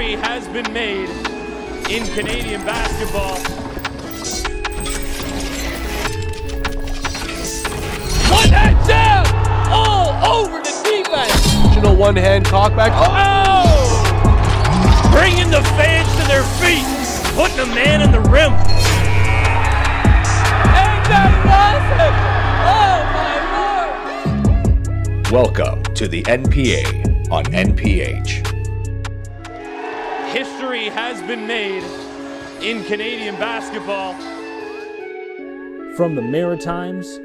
History has been made in Canadian basketball. One hand down, all over the defense. One-hand talkback. Oh! Bringing the fans to their feet, putting a man in the rim. Ain't that awesome? Oh my Lord! Welcome to the NPA on NPH. History has been made in Canadian basketball. From the Maritimes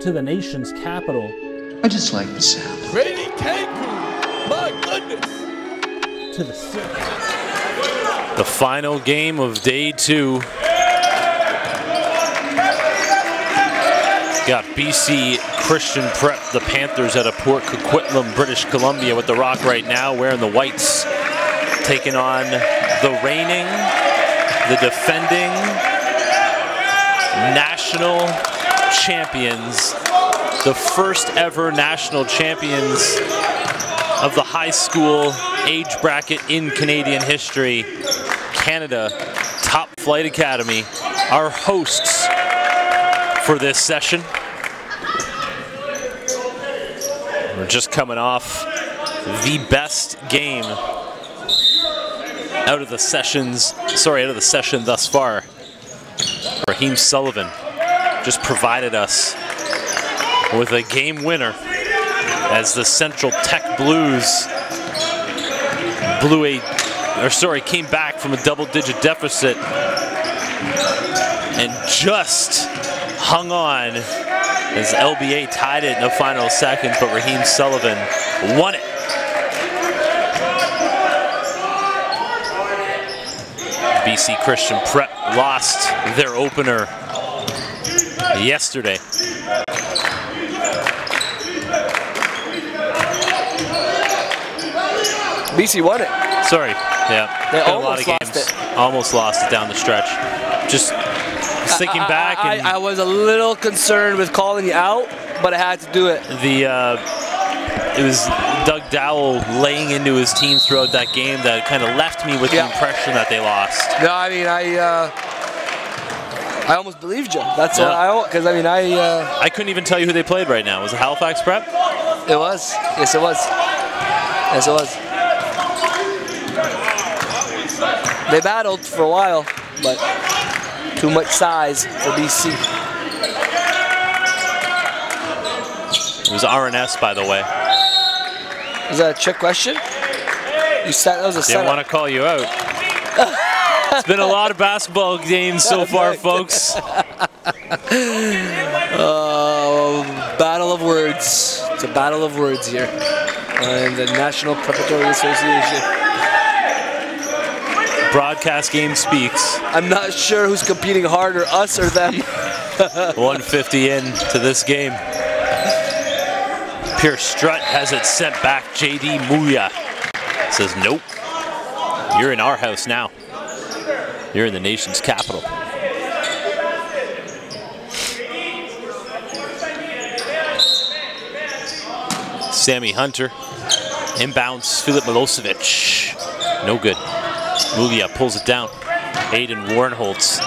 to the nation's capital. I just like the sound. Brady Cancun, my goodness! To the city. The final game of day 2. Got BC Christian Prep, the Panthers out of Port Coquitlam, British Columbia with the rock right now, wearing the whites, taking on the reigning, the defending national champions, the first ever national champions of the high school age bracket in Canadian history, Canada Topflight Academy, our hosts for this session. We're just coming off the best game out of the session thus far. Raheem Sullivan just provided us with a game winner as the Central Tech Blues came back from a double-digit deficit and just hung on as LBA tied it in the final second, but Raheem Sullivan won it. BC Christian Prep lost their opener yesterday. BC won it. Sorry, yeah. They a lot of games. lost it. Almost lost it down the stretch. Just thinking back. And I was a little concerned with calling you out, but I had to do it. It was Doug Dowell laying into his team throughout that game that kind of left me with the impression that they lost. No, I mean, I almost believed you. That's what because I couldn't even tell you who they played right now. Was it Halifax Prep? It was. Yes, it was. Yes, it was. They battled for a while, but too much size for BC. It was RNS, by the way. Is that a trick question? You said that was a Didn't want to call you out. It's been a lot of basketball games so far, folks. Battle of words. It's a battle of words here. And the National Preparatory Association. Broadcast game speaks. I'm not sure who's competing harder, us or them. 150 into this game. Pierce Strutt has it sent back. JD Muya says, nope. You're in our house now. You're in the nation's capital. Sammy Hunter. Inbounds, Filip Milosevic. No good. Mulia pulls it down. Aiden Warnholtz,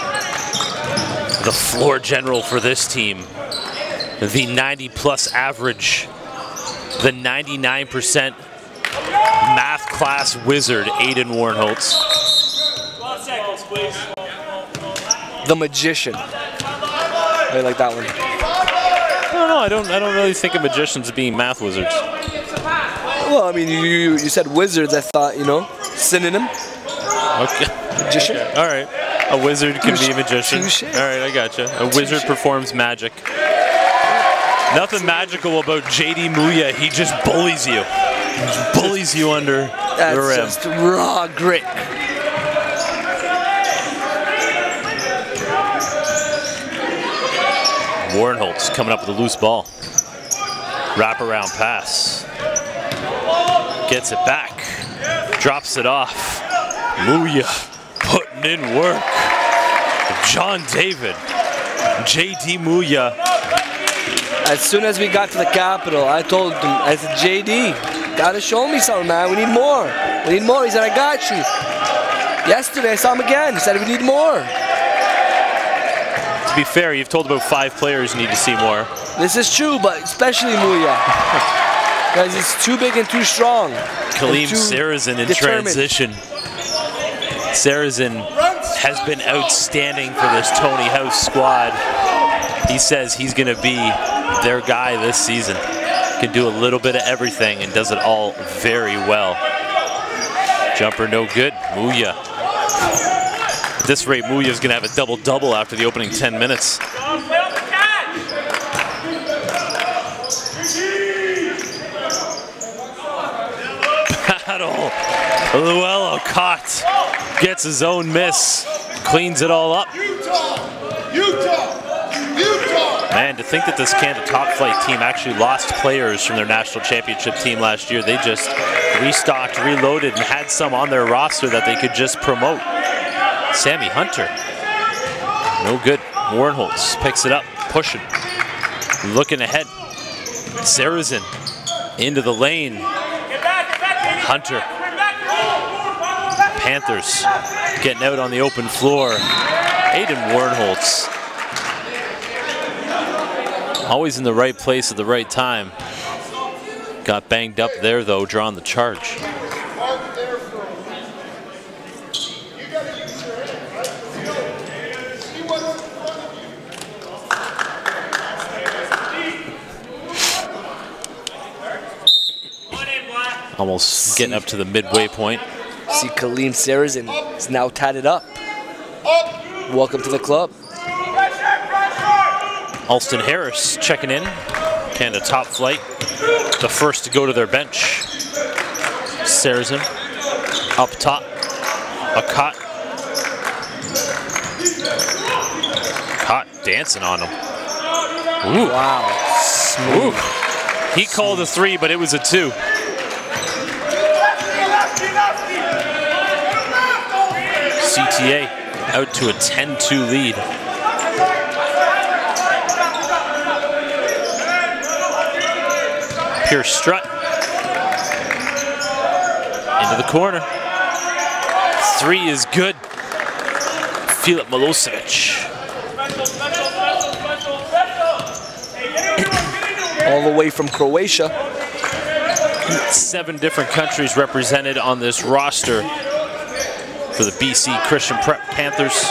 the floor general for this team. The 90-plus average. The 99% math class wizard, Aiden Warnholtz. The magician. I like that one. I don't really think of magicians as being math wizards. Well, I mean, you said wizards. I thought, synonym. Okay. Magician. Okay. All right. A wizard can be a magician. All right, I gotcha. A wizard performs magic. Nothing magical about JD Muya. He just bullies you. He just bullies you under the rim. That's just raw grit. Warnholtz coming up with a loose ball. Wraparound pass. Gets it back. Drops it off. Muya putting in work. John David. JD Muya. As soon as we got to the Capitol, I told him, I said, JD, Gotta show me something, man. We need more. We need more. He said, I got you. Yesterday, I saw him again. He said, we need more. To be fair, you've told about 5 players need to see more. This is true, but especially Muya. Because he's too big and too strong. Kaleem Sarazin in transition. Sarazin has been outstanding for this Tony House squad. He says he's going to be their guy this season. Can do a little bit of everything and does it all very well. Jumper no good. Muya. At this rate, Muya is going to have a double-double after the opening 10 minutes. Battle. Luello caught. Gets his own miss. Cleans it all up. Man, to think that this Canada Topflight team actually lost players from their national championship team last year. They just restocked, reloaded, and had some on their roster that they could just promote. Sammy Hunter. No good. Warnholtz picks it up, pushing. Looking ahead. Sarazin into the lane. Hunter. Panthers getting out on the open floor. Aiden Warnholtz. Always in the right place at the right time. Got banged up there though, drawing the charge. Almost getting up to the midway point. See Kaleem Sarazin is now tatted up. Welcome to the club. Alston Harris checking in. Canada Topflight, the first to go to their bench. Sarazin up top. A cut. Caught dancing on him. Ooh. Wow. Smooth. Ooh. He called a 3, but it was a 2. CTA out to a 10-2 lead. Pierce Strutt into the corner. 3 is good. Filip Milosevic. All the way from Croatia. 7 different countries represented on this roster for the BC Christian Prep Panthers.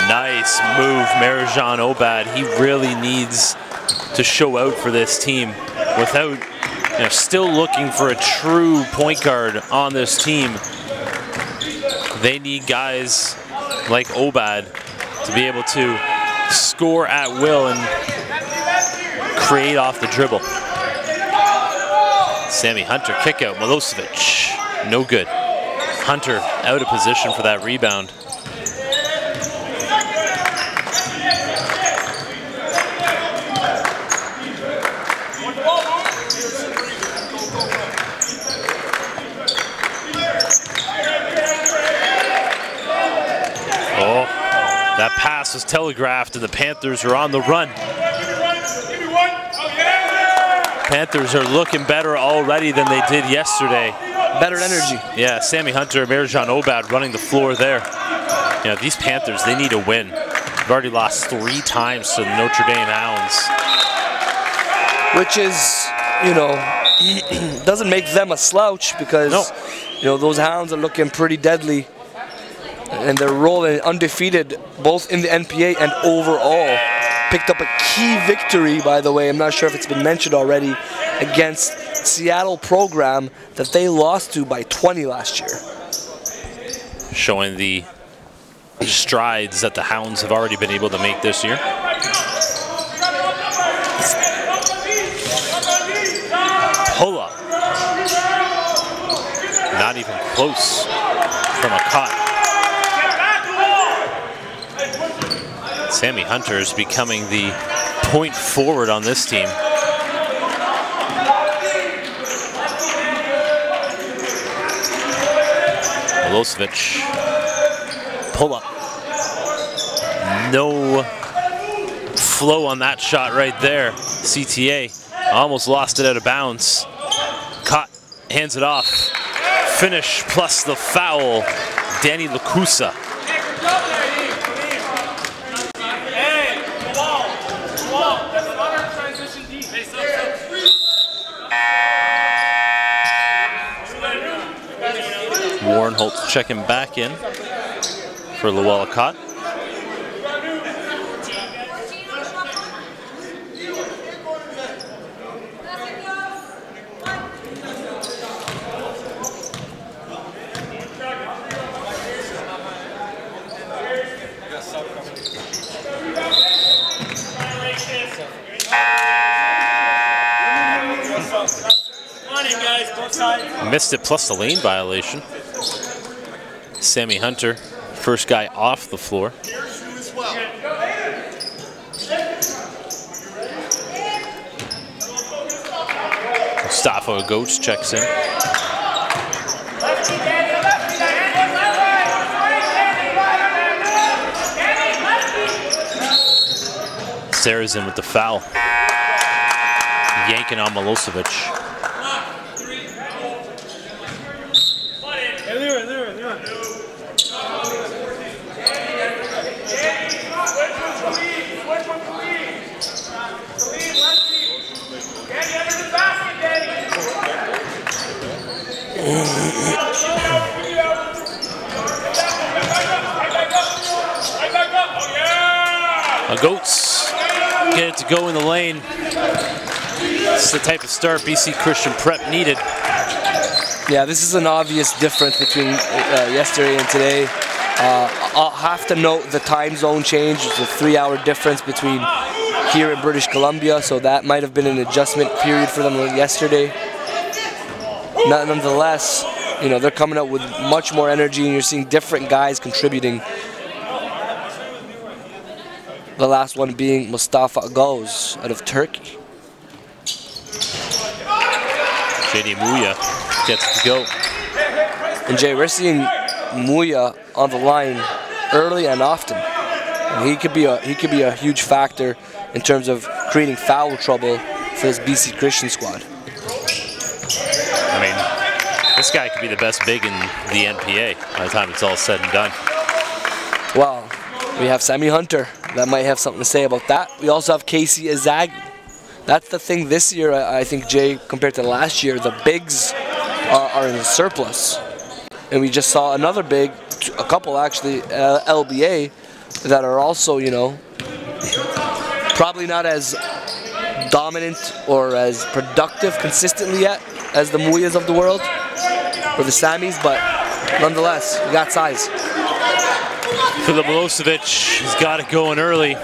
Nice move, Marijan Obad. He really needs to show out for this team without, still looking for a true point guard on this team. They need guys like Obad to be able to score at will and create off the dribble. Sammy Hunter, kick out, Milosevic. No good. Hunter out of position for that rebound. Oh, that pass was telegraphed and the Panthers are on the run. Panthers are looking better already than they did yesterday. Better energy. Yeah, Sammy Hunter, Marijan Obad running the floor there. These Panthers, they need a win. They've already lost 3 times to the Notre Dame Hounds. Which is, doesn't make them a slouch because, those Hounds are looking pretty deadly. And they're rolling undefeated both in the NPA and overall. Picked up a key victory, by the way, I'm not sure if it's been mentioned already, against Seattle program that they lost to by 20 last year. Showing the strides that the Hounds have already been able to make this year. Pull up. Not even close from a cut. Sammy Hunter is becoming the point forward on this team. Milosevic, pull up. No flow on that shot right there. CTA Almost lost it out of bounds. Caught, hands it off. Finish plus the foul. Danny Lacusa. Warren Holtz checking back in for Llewellyn Cott. Missed it plus the lane violation. Sammy Hunter, first guy off the floor. Mustafa Goetz checks in. Sarrazin with the foul. Yanking on Milosevic. Goetz get it to go in the lane. It's the type of start BC Christian Prep needed. Yeah, this is an obvious difference between yesterday and today. I'll have to note the time zone change. It's a 3-hour difference between here in British Columbia, so that might have been an adjustment period for them yesterday. Nonetheless, you know, they're coming out with much more energy, and you're seeing different guys contributing. The last one being Mustafa Agos out of Turkey. JD Muya gets it to go. And Jay, we're seeing Muya on the line early and often. And he could be a huge factor in terms of creating foul trouble for this BC Christian squad. I mean, this guy could be the best big in the NPA by the time it's all said and done. Well, we have Sammy Hunter. That might have something to say about that. We also have Casey Azagu. That's the thing this year, I think, Jay, compared to last year, the bigs are in surplus. And we just saw another big, a couple actually, LBA, that are also, you know, probably not as dominant or as productive consistently yet as the Muyas of the world or the Sammys, but nonetheless, we got size. Filip Milosevic, he's got it going early.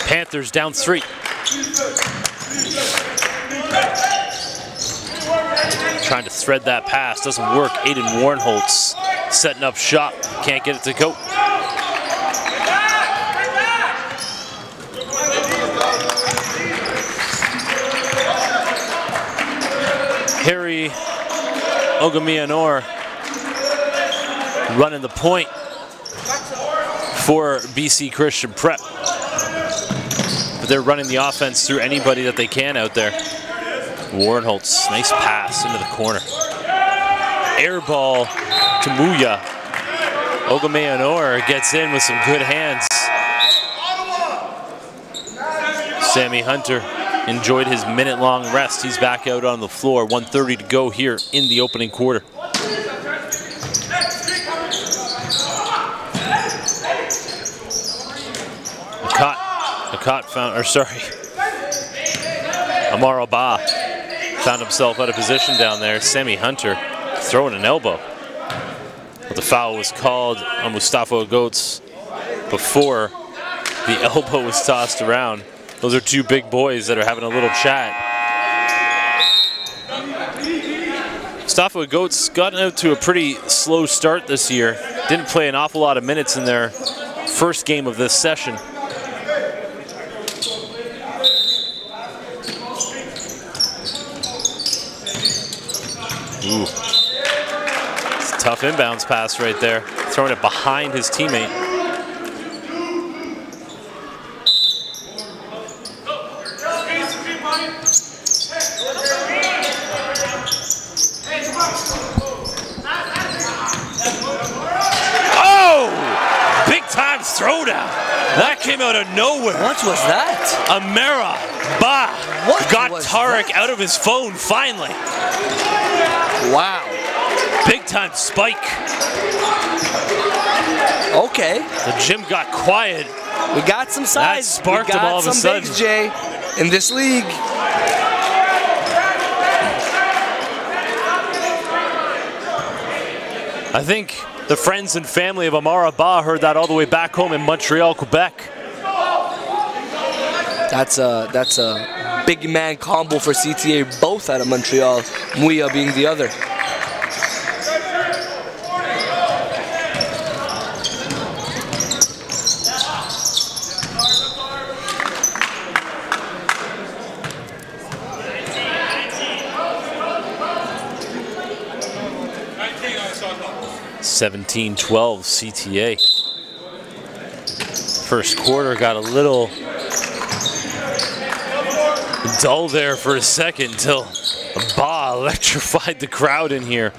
Panthers down 3. Trying to thread that pass, doesn't work. Aiden Warnholtz setting up shop, can't get it to go. Harry Ogamianor running the point for BC Christian Prep. But they're running the offense through anybody that they can out there. Warnholtz, nice pass into the corner. Air ball to Muya. Ogamianor gets in with some good hands. Sammy Hunter enjoyed his minute-long rest. He's back out on the floor. 1:30 to go here in the opening quarter. Amaro Ba found himself out of position down there. Sammy Hunter throwing an elbow. But the foul was called on Mustafa Goetz before the elbow was tossed around. Those are two big boys that are having a little chat. Mustafa Goetz gotten out to a pretty slow start this year. Didn't play an awful lot of minutes in their first game of this session. Ooh. It's a tough inbounds pass right there. Throwing it behind his teammate. throwdown. That came out of nowhere. What was that? Amara Ba got Tarek out of his phone finally. Wow. Big time spike. Okay. The gym got quiet. We got some size. That sparked him all of a sudden. Bigs, Jay, in this league. I think the friends and family of Amara Ba heard that all the way back home in Montreal, Quebec. That's a big man combo for CTA, both out of Montreal, Muya being the other. (17-12) CTA. First quarter got a little dull there for a second until Ba electrified the crowd in here.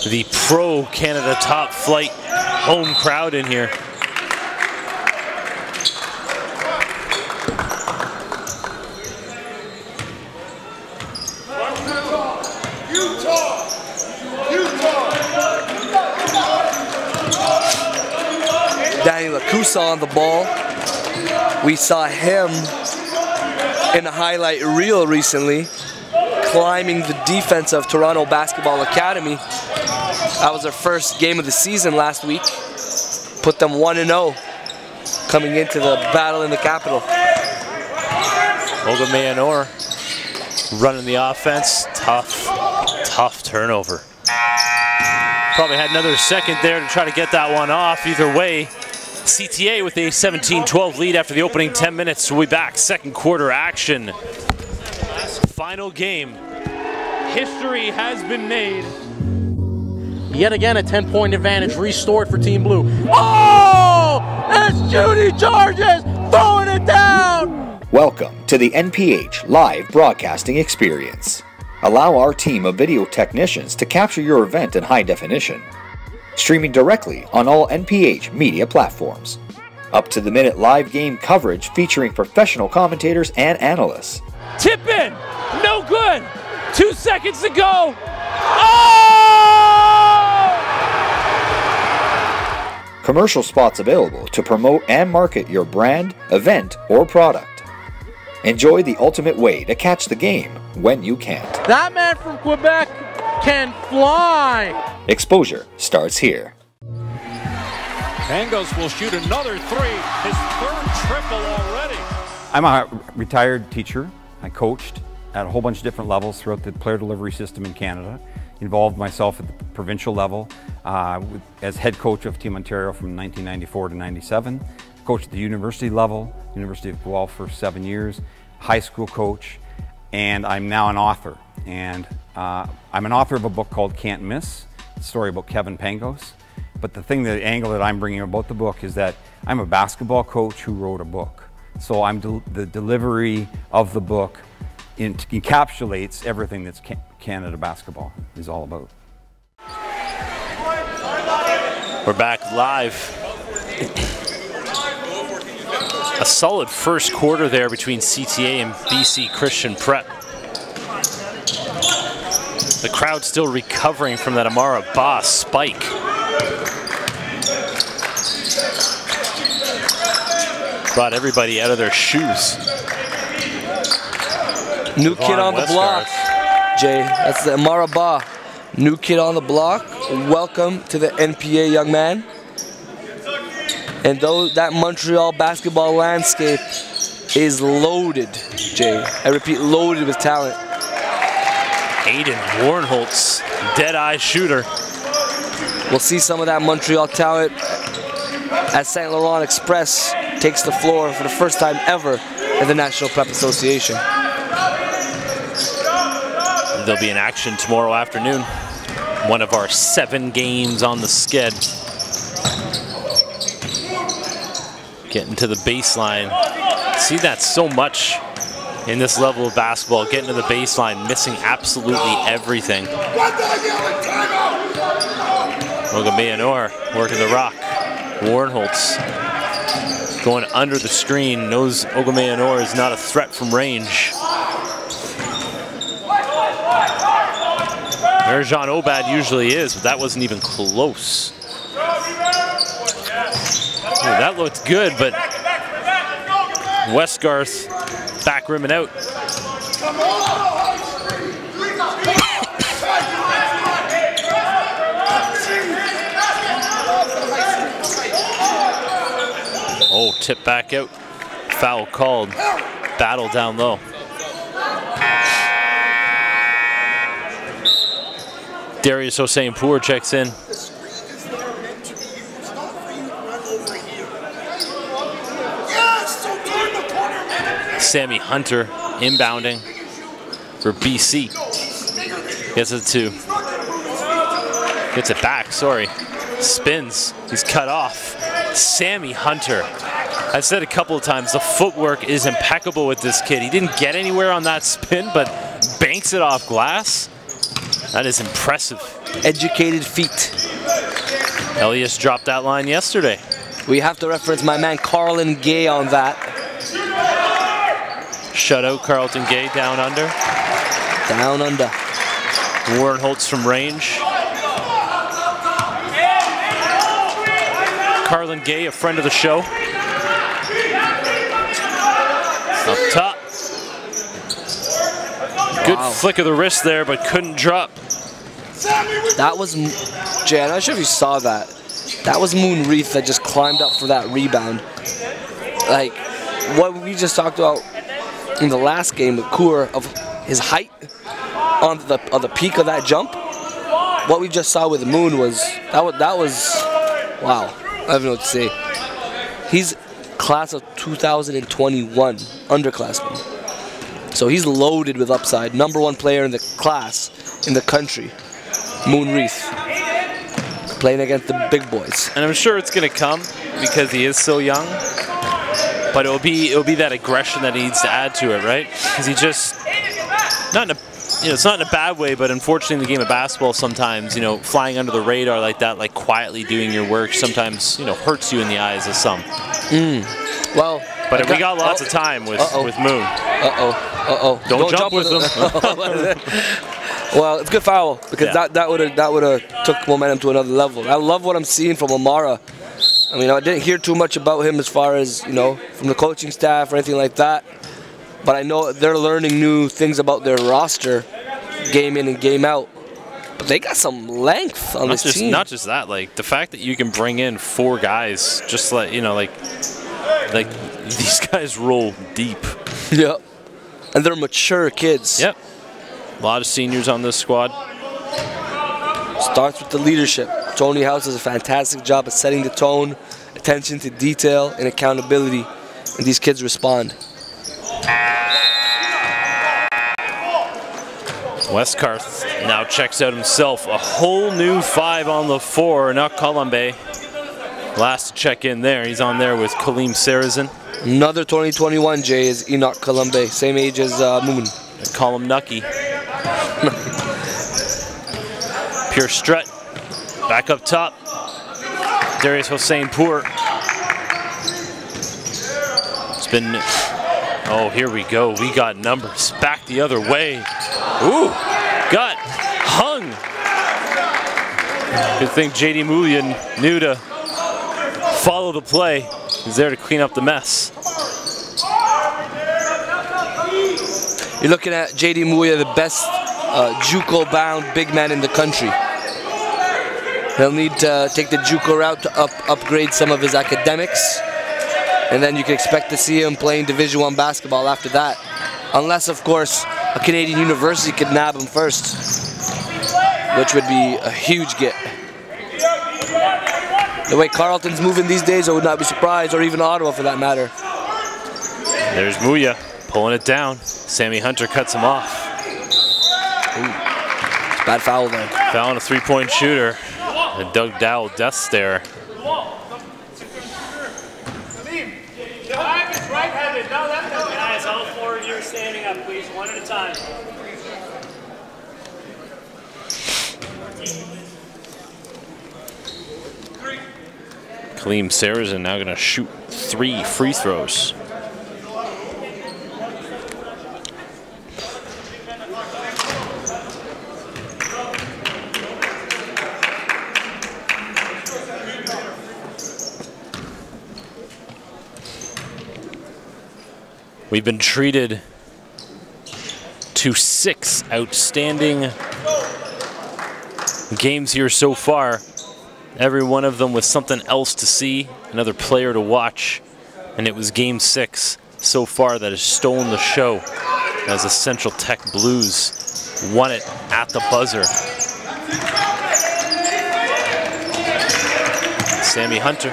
The pro Canada Top Flight home crowd in here. Daniel Akusa on the ball. We saw him in a highlight reel recently, climbing the defense of Toronto Basketball Academy. That was their first game of the season last week. Put them 1-0 coming into the battle in the capital. Olga Mayanor running the offense. Tough turnover. Probably had another second there to try to get that one off. Either way, CTA with a 17-12 lead after the opening 10 minutes. We'll be back. Second quarter action. Final game. History has been made. Yet again, a 10-point advantage restored for Team Blue. Oh! It's Judy Georges throwing it down! Welcome to the NPH live broadcasting experience. Allow our team of video technicians to capture your event in high definition. Streaming directly on all NPH media platforms. Up-to-the-minute live game coverage featuring professional commentators and analysts. Tip in! No good! 2 seconds to go! Oh! Commercial spots available to promote and market your brand, event, or product. Enjoy the ultimate way to catch the game when you can't. That man from Quebec can fly! Exposure starts here. Pangos will shoot another three, his third triple already. I'm a retired teacher. I coached at a whole bunch of different levels throughout the player delivery system in Canada. Involved myself at the provincial level as head coach of Team Ontario from 1994 to 97. Coached at the university level, University of Guelph for 7 years, high school coach, and I'm now an author. And I'm an author of a book called Can't Miss, a story about Kevin Pangos. But the angle that I'm bringing about the book is that I'm a basketball coach who wrote a book. So the delivery of the book encapsulates everything that's Canada basketball is all about. We're back live. A solid first quarter there between CTA and BC Christian Prep. The crowd still recovering from that Amara Ba spike. Brought everybody out of their shoes. New kid on the block, Jay. That's the Amara Ba. New kid on the block. Welcome to the NPA, young man. And that Montreal basketball landscape is loaded, Jay. I repeat, loaded with talent. Aiden Warnholtz, dead-eye shooter. We'll see some of that Montreal talent as St. Laurent Express takes the floor for the first time ever in the National Prep Association. They'll be in action tomorrow afternoon. One of our 7 games on the sked. Getting to the baseline. See that so much in this level of basketball. Getting to the baseline, missing absolutely everything. Olga Mayanor working the rock. Warnholtz Going under the screen, knows Ogomeyanor is not a threat from range. Erjan Obad usually is, but that wasn't even close. Ooh, that looked good, but Westgarth back rimming out. Oh, tip back out. Foul called. Battle down low. Darius Hossein-Pour checks in. Sammy Hunter inbounding for BC. Gets it back, sorry. Spins, he's cut off. Sammy Hunter. I said a couple of times, the footwork is impeccable with this kid. He didn't get anywhere on that spin, but banks it off glass. That is impressive. Educated feet. Elias dropped that line yesterday. We have to reference my man Carlin Gay on that. Shutout Carlton Gay down under. Down under. Warren Holtz from range. Carlin Gay, a friend of the show. Up top. Good flick of the wrist there, but couldn't drop. That was, Jay, I'm not sure if you saw that. That was Moon Reith that just climbed up for that rebound. Like, what we just talked about in the last game with Coeur of his height on the peak of that jump. What we just saw with Moon was, that was, wow. I don't know what to say. He's class of 2021, underclassman. So he's loaded with upside. #1 player in the class, in the country. Moon Reith. Playing against the big boys. And I'm sure it's going to come because he is so young. But it'll be that aggression that he needs to add to it, right? Because he just, not in a, it's not in a bad way, but unfortunately in the game of basketball sometimes, flying under the radar like that, like quietly doing your work, sometimes, hurts you in the eyes of some. Well, but we got lots of time with Moon. Don't jump with him. Well, it's a good foul because that would have took momentum to another level. I love what I'm seeing from Amara. I mean, I didn't hear too much about him as far as, from the coaching staff or anything like that. But I know they're learning new things about their roster, game in and game out. But they got some length on this team. Not just that, like the fact that you can bring in 4 guys, just like like these guys roll deep. Yep, and they're mature kids. Yep, a lot of seniors on this squad. Starts with the leadership. Tony House does a fantastic job of setting the tone, attention to detail, and accountability, and these kids respond. Westgarth now checks out himself. A whole new 5 on the 4. Enoch Colombe, last to check in there. He's on there with Kaleem Sarazin. Another 2021 Jay is Enoch Colombe, same age as Moon. They call him Nucky. Pure strut. Back up top. Darius Hossein-Pour. It's been, oh, here we go. We got numbers. Back the other way. Ooh, got hung. Good thing JD Mullion knew to follow the play. He's there to clean up the mess. You're looking at JD Mullion, the best JUCO-bound big man in the country. He'll need to take the JUCO route to upgrade some of his academics. And then you can expect to see him playing Division I basketball after that. Unless, of course, a Canadian university could nab him first, which would be a huge get. The way Carleton's moving these days, I would not be surprised, or even Ottawa for that matter. There's Muya pulling it down. Sammy Hunter cuts him off. Ooh. Bad foul there. Foul on a 3-point shooter. The Doug Dowell death stare. Guys, all 4 of you are standing up, please, one at a time. Kaleem Sarrazin now going to shoot 3 free throws. We've been treated to 6 outstanding games here so far. Every one of them with something else to see, another player to watch, and it was game 6 so far that has stolen the show as the Central Tech Blues won it at the buzzer. Sammy Hunter.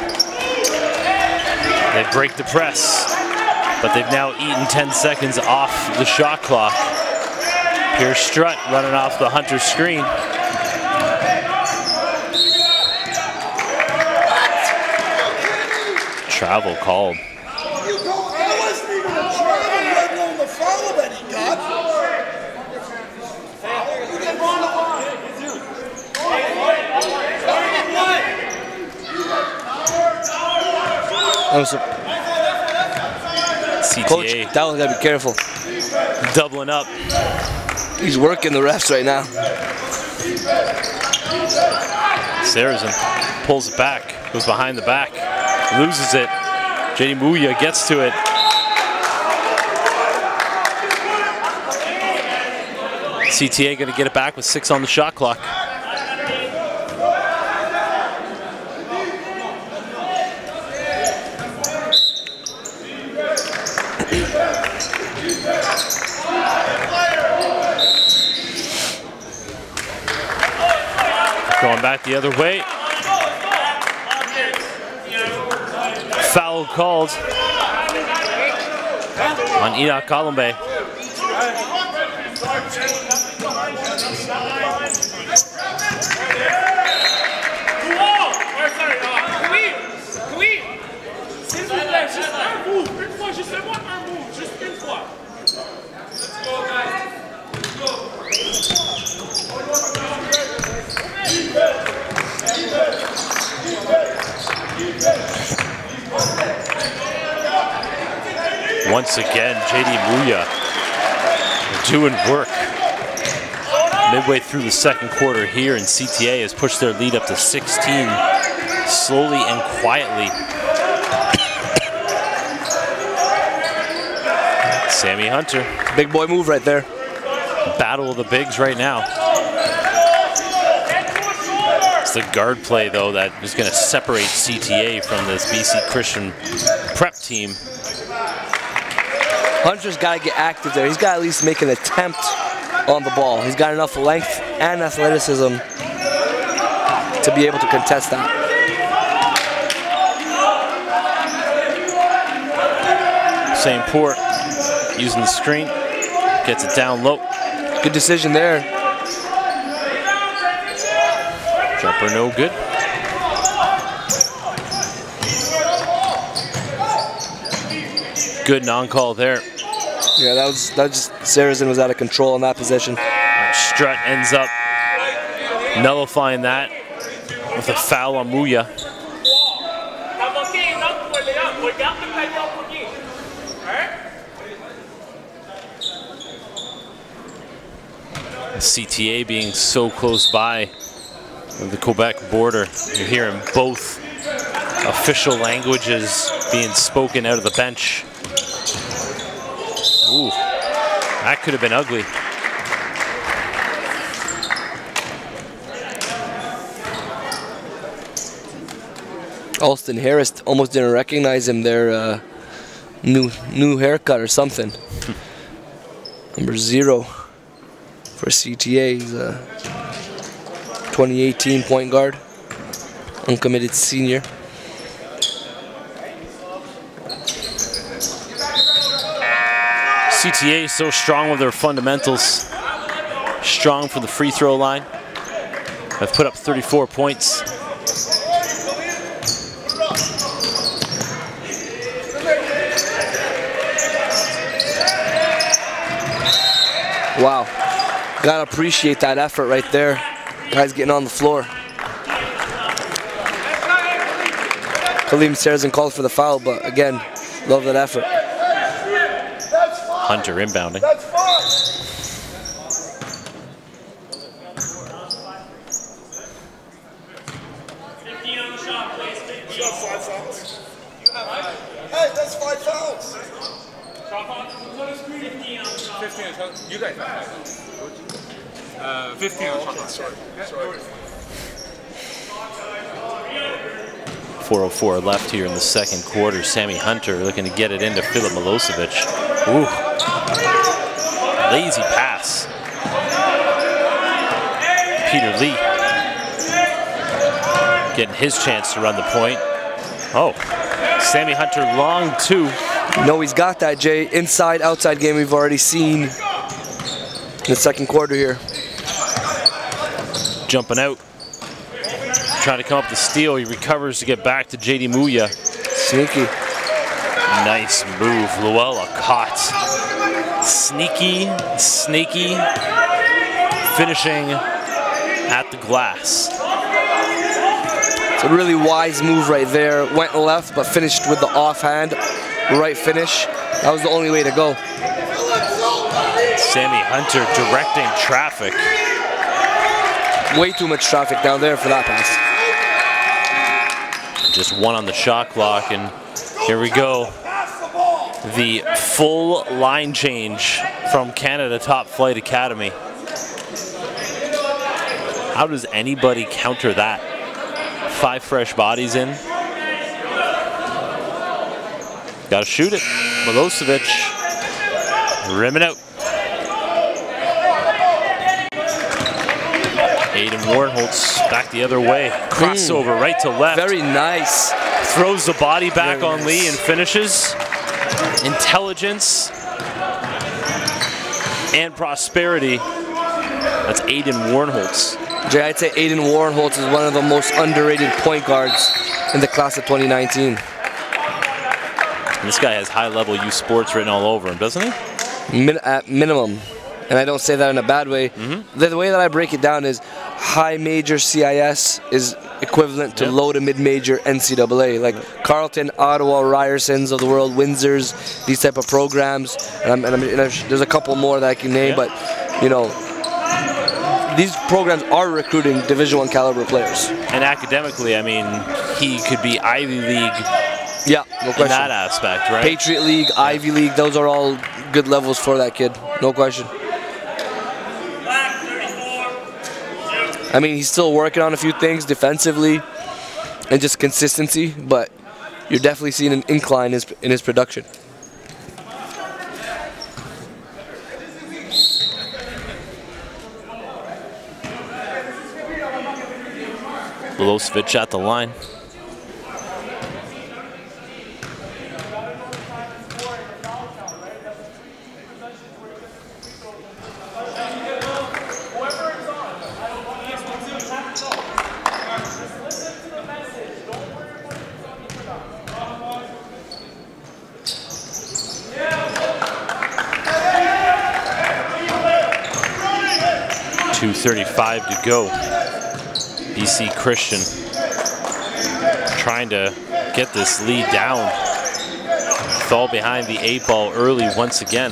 They break the press, but they've now eaten 10 seconds off the shot clock. Pierce Strutt running off the Hunter screen. Travel called. CTA. Coach, that one's gotta be careful. Doubling up. He's working the refs right now. Sarrazin pulls it back, goes behind the back, loses it. JD Muya gets to it. CTA gonna get it back with 6 on the shot clock. Going back the other way. Foul called on Enoch Colombe. Once again, JD Muya doing work. Midway through the second quarter here, and CTA has pushed their lead up to 16, slowly and quietly. Sammy Hunter. Big boy move right there. Battle of the bigs right now. It's the guard play, though, that is going to separate CTA from this BC Christian prep team. Hunter's got to get active there. He's got to at least make an attempt on the ball. He's got enough length and athleticism to be able to contest that. St. Port using the screen, gets it down low. Good decision there. Jumper no good. Good non-call there. Yeah, that was just Sarrazin was out of control in that position. Strutt ends up nullifying that with a foul on Muya. CTA being so close by with the Quebec border. You're hearing both official languages being spoken out of the bench. Ooh, that could have been ugly. Alston Harris almost didn't recognize him there. New haircut or something. Number 0 for CTA. He's a 2018 point guard, uncommitted senior. CTA is so strong with their fundamentals, strong from the free throw line. Have put up 34 points. Wow, gotta appreciate that effort right there. Guys getting on the floor. Khalim Serzan called for the foul, but again, love that effort. Hunter inbounding. That's fine. Hey, that's 5 fouls. 15 on shot. You guys have 15 on shot. Sorry. 4:04 left here in the second quarter. Sammy Hunter looking to get it into Filip Milosevic. Ooh. Lazy pass. Peter Lee getting his chance to run the point. Oh, Sammy Hunter long two. No, he's got that, Jay. Inside, outside game we've already seen in the second quarter here. Jumping out. Trying to come up the steal. He recovers to get back to JD Muya. Sneaky. Nice move. Luella caught. Sneaky, sneaky. Finishing at the glass. It's a really wise move right there. Went left, but finished with the offhand. Right finish. That was the only way to go. Sammy Hunter directing traffic. Way too much traffic down there for that pass. Just one on the shot clock, and here we go. The full line change from Canada Topflight Academy. How does anybody counter that? 5 fresh bodies in. Gotta shoot it. Milosevic rimming out. Aiden Warnholtz back the other way. Crossover right to left. Very nice. Throws the body back Very on nice. Lee and finishes. Intelligence and prosperity. That's Aiden Warnholtz. Jay, I'd say Aiden Warnholtz is one of the most underrated point guards in the class of 2019. And this guy has high-level youth sports written all over him, doesn't he? At minimum. And I don't say that in a bad way. The way that I break it down is high major CIS is equivalent to low to mid-major NCAA. Like Carleton, Ottawa, Ryersons of the world, Windsors, these type of programs. And there's a couple more that I can name, but you know, these programs are recruiting Division I caliber players. And academically, I mean, he could be Ivy League. Yeah, no question. In that aspect, right? Patriot League, Ivy League, those are all good levels for that kid. No question. I mean, he's still working on a few things defensively and just consistency, but you're definitely seeing an incline in his production. Milosevic at the line. .235 to go. BC Christian trying to get this lead down. Fall behind the 8 ball early once again.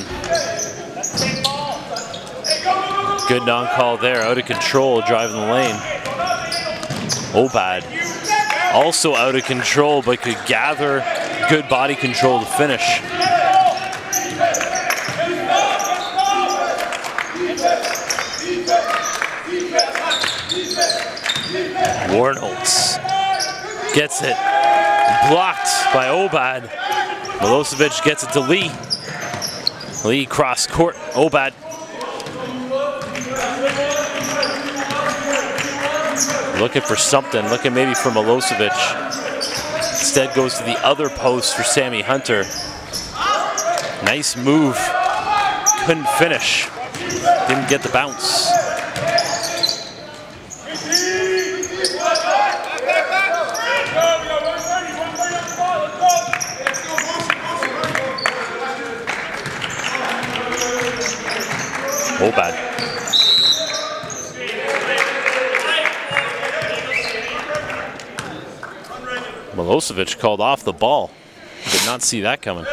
Good non-call there, out of control, driving the lane. Obad also out of control, but could gather good body control to finish. Warnholtz gets it, blocked by Obad. Milosevic gets it to Lee. Lee cross court, Obad. Looking for something, looking maybe for Milosevic. Instead goes to the other post for Sammy Hunter. Nice move, couldn't finish. Didn't get the bounce. Obad. Milosevic called off the ball. Did not see that coming.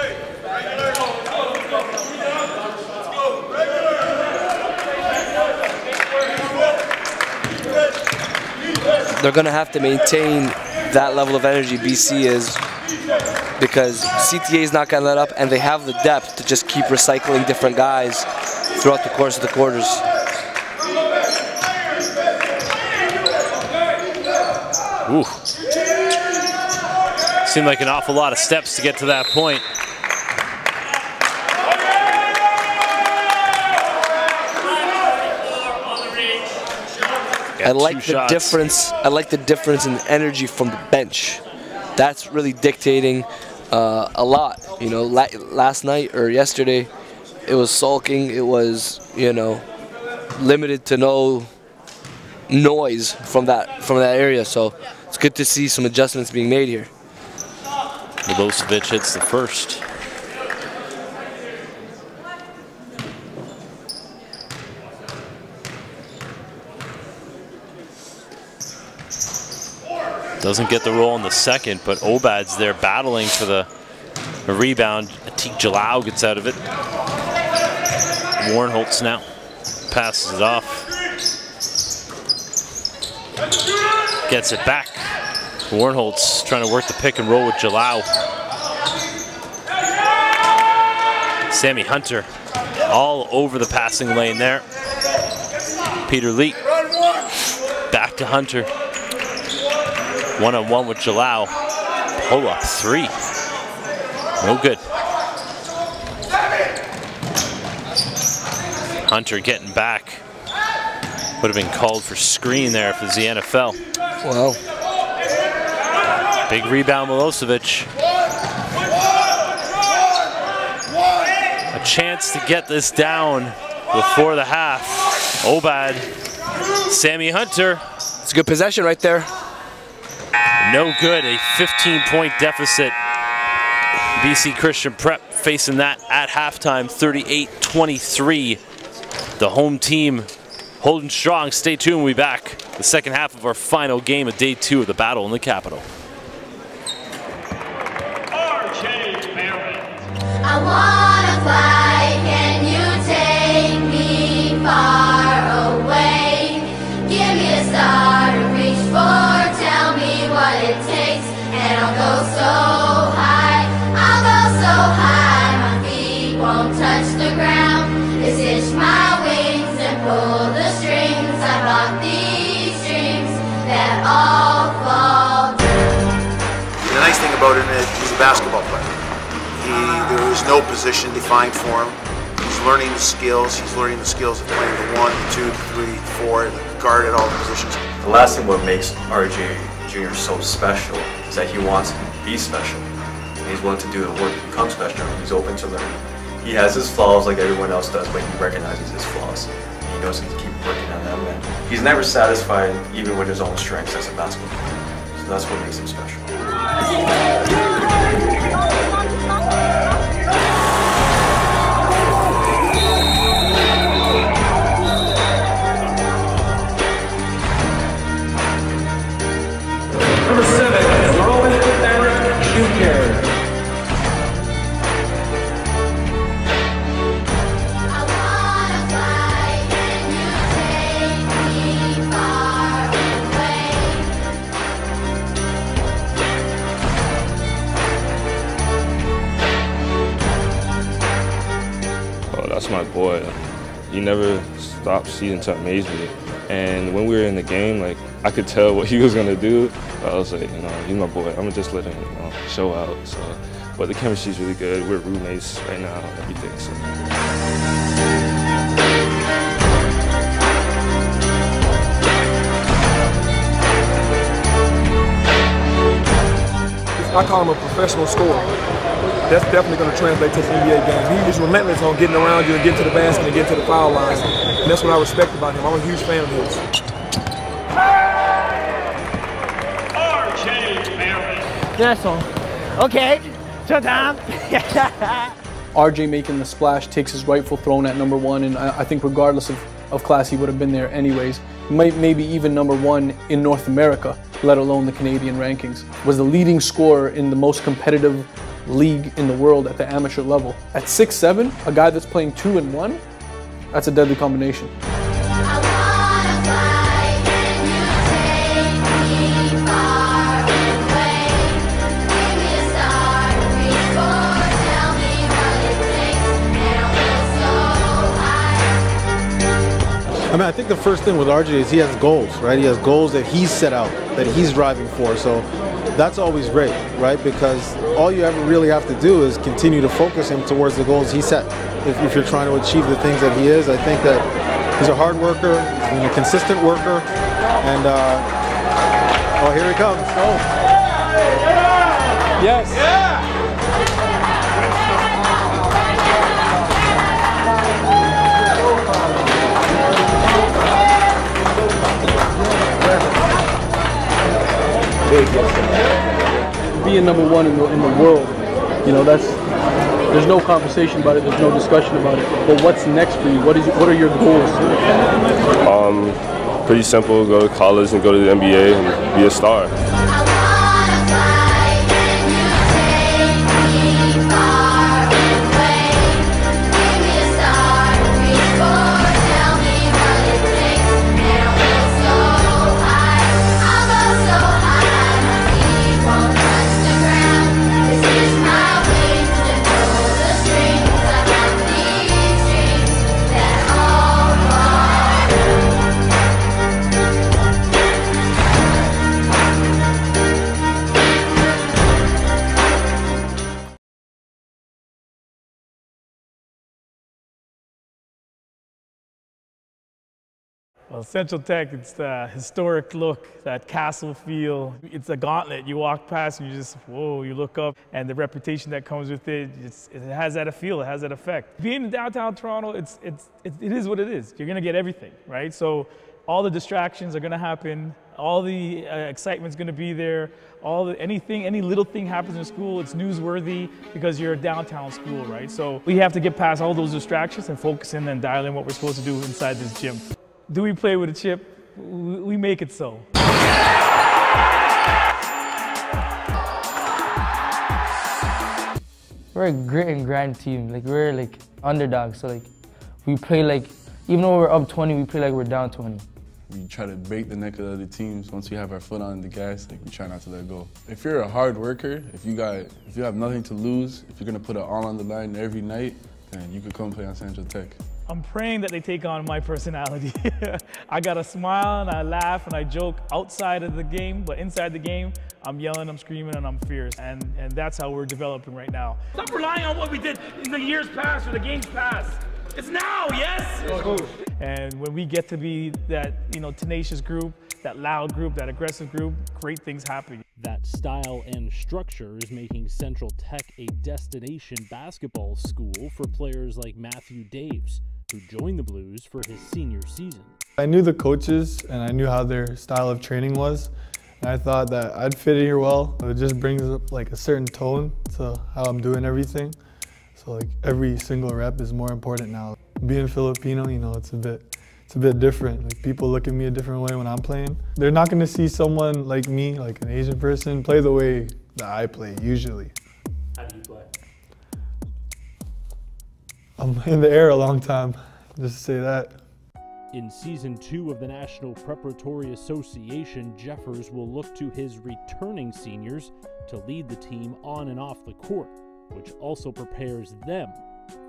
They're going to have to maintain that level of energy, BC is, because CTA is not going to let up, and they have the depth to just keep recycling different guys throughout the course of the quarters. Ooh. Seemed like an awful lot of steps to get to that point. I like the difference. I like the difference in energy from the bench. That's really dictating a lot. You know, last night or yesterday, it was sulking. It was, you know, limited to no noise from that area. So it's good to see some adjustments being made here. Milosevic hits the first. Doesn't get the roll in the second, but Obad's there battling for the rebound. Atik Jalal gets out of it. Warnholtz now passes it off. Gets it back. Warnholtz trying to work the pick and roll with Jalal. Sammy Hunter all over the passing lane there. Peter Lee back to Hunter. One-on-one with Jalal. Pull up three. No good. Hunter getting back. Would have been called for screen there if it was the NFL. Wow. Big rebound, Milosevic. A chance to get this down before the half. Obad. Sammy Hunter. It's a good possession right there. No good, a 15-point deficit. BC Christian Prep facing that at halftime, 38-23. The home team holding strong. Stay tuned, we'll be back. The second half of our final game of day 2 of the battle in the Capitol. I wanna fly, can you take me far away? Give me a star to reach for. What it takes, and I'll go so high, my feet won't touch the ground. Just hitch my wings and pull the strings. I brought these dreams that all fall through. The nice thing about him is he's a basketball player. There is no position defined for him. He's learning the skills. He's learning the skills of playing the 1, the 2, the 3, 4, the guard at all the positions. The last thing what makes RJ Jr. so special is that he wants to be special. And he's willing to do the work to become special. He's open to learn. He has his flaws like everyone else does, but he recognizes his flaws. And he knows he can keep working on them. And he's never satisfied even with his own strengths as a basketball player. So that's what makes him special. Number 7, Roman Eric Jr. Oh, that's my boy. He never stopped seeing to amaze me. And when we were in the game, like, I could tell what he was gonna do. I was like, you know, he's my boy. I'm gonna just let him, you know, show out. So, but the chemistry's really good. We're roommates right now, everything. So. I call him a professional scorer. That's definitely going to translate to the NBA game. He's relentless on getting around you and getting to the basket and getting to the foul line. And that's what I respect about him. I'm a huge fan of his. That's all. Okay, showtime. RJ making the splash takes his rightful throne at number 1, and I think regardless of class, he would have been there anyways. Maybe even number 1 in North America. let alone the Canadian rankings. Was the leading scorer in the most competitive league in the world at the amateur level. At 6'7", a guy that's playing 2 and 1, that's a deadly combination. I mean, I think the first thing with RJ is he has goals, right? He has goals that he's set out, that he's driving for. So that's always great, right? Because all you ever really have to do is continue to focus him towards the goals he set. If you're trying to achieve the things that he is, I think that he's a hard worker, he's a consistent worker, and oh, here he comes. Oh. Yes. Yeah. Being number 1 in the world, you know, there's no conversation about it, there's no discussion about it. But what's next for you? What are your goals? Pretty simple, go to college and go to the NBA and be a star. Well, Central Tech, it's the historic look, that castle feel. It's a gauntlet. You walk past and you just, whoa, you look up, and the reputation that comes with it, it has that feel, it has that effect. Being in downtown Toronto, it is what it is. You're gonna get everything, right? So all the distractions are gonna happen, all the excitement's gonna be there, any little thing happens in school, it's newsworthy because you're a downtown school, right? So we have to get past all those distractions and focus in and dial in what we're supposed to do inside this gym. Do we play with a chip? We make it so. We're a grit and grind team. Like, we're like underdogs. So like, we play like, even though we're up 20, we play like we're down 20. We try to break the neck of the other teams. Once we have our foot on the gas, like, we try not to let go. If you're a hard worker, if you have nothing to lose, if you're gonna put it all on the line every night, then you could come play on Central Tech. I'm praying that they take on my personality. I got a smile and I laugh and I joke outside of the game, but inside the game, I'm yelling, I'm screaming, and I'm fierce. And that's how we're developing right now. Stop relying on what we did in the years past or the games past. It's now, yes? And when we get to be that, you know, tenacious group, that loud group, that aggressive group, great things happen. That style and structure is making Central Tech a destination basketball school for players like Matthew Daves, who joined the Blues for his senior season. I knew the coaches and I knew how their style of training was. And I thought that I'd fit in here well. It just brings up like a certain tone to how I'm doing everything. So like every single rep is more important now. Being Filipino, you know, it's a bit different. Like, people look at me a different way when I'm playing. They're not gonna see someone like me, like an Asian person, play the way that I play usually. How do you play? I'm in the air a long time, just to say that. In Season 2 of the National Preparatory Association, Jeffers will look to his returning seniors to lead the team on and off the court, which also prepares them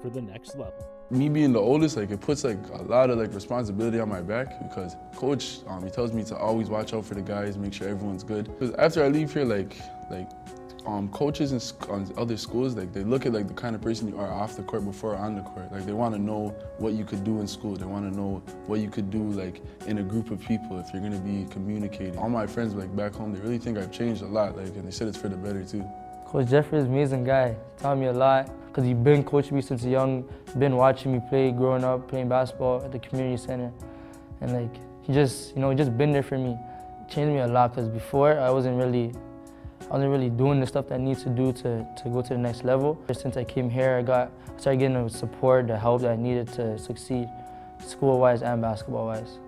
for the next level. Me being the oldest, like, it puts like a lot of like responsibility on my back, because coach, he tells me to always watch out for the guys, make sure everyone's good. Because after I leave here, coaches in other schools, like, they look at like the kind of person you are off the court before on the court. Like, they want to know what you could do in school. They want to know what you could do like in a group of people if you're going to be communicating. All my friends like back home, they really think I've changed a lot, like, and they said it's for the better too. Coach Jeffrey is an amazing guy. He taught me a lot because he's been coaching me since young, been watching me play growing up, playing basketball at the community center. And like, he just been there for me. It changed me a lot because before I wasn't really doing the stuff that I need to do to go to the next level. Since I came here, I started getting the support, the help that I needed to succeed, school-wise and basketball-wise.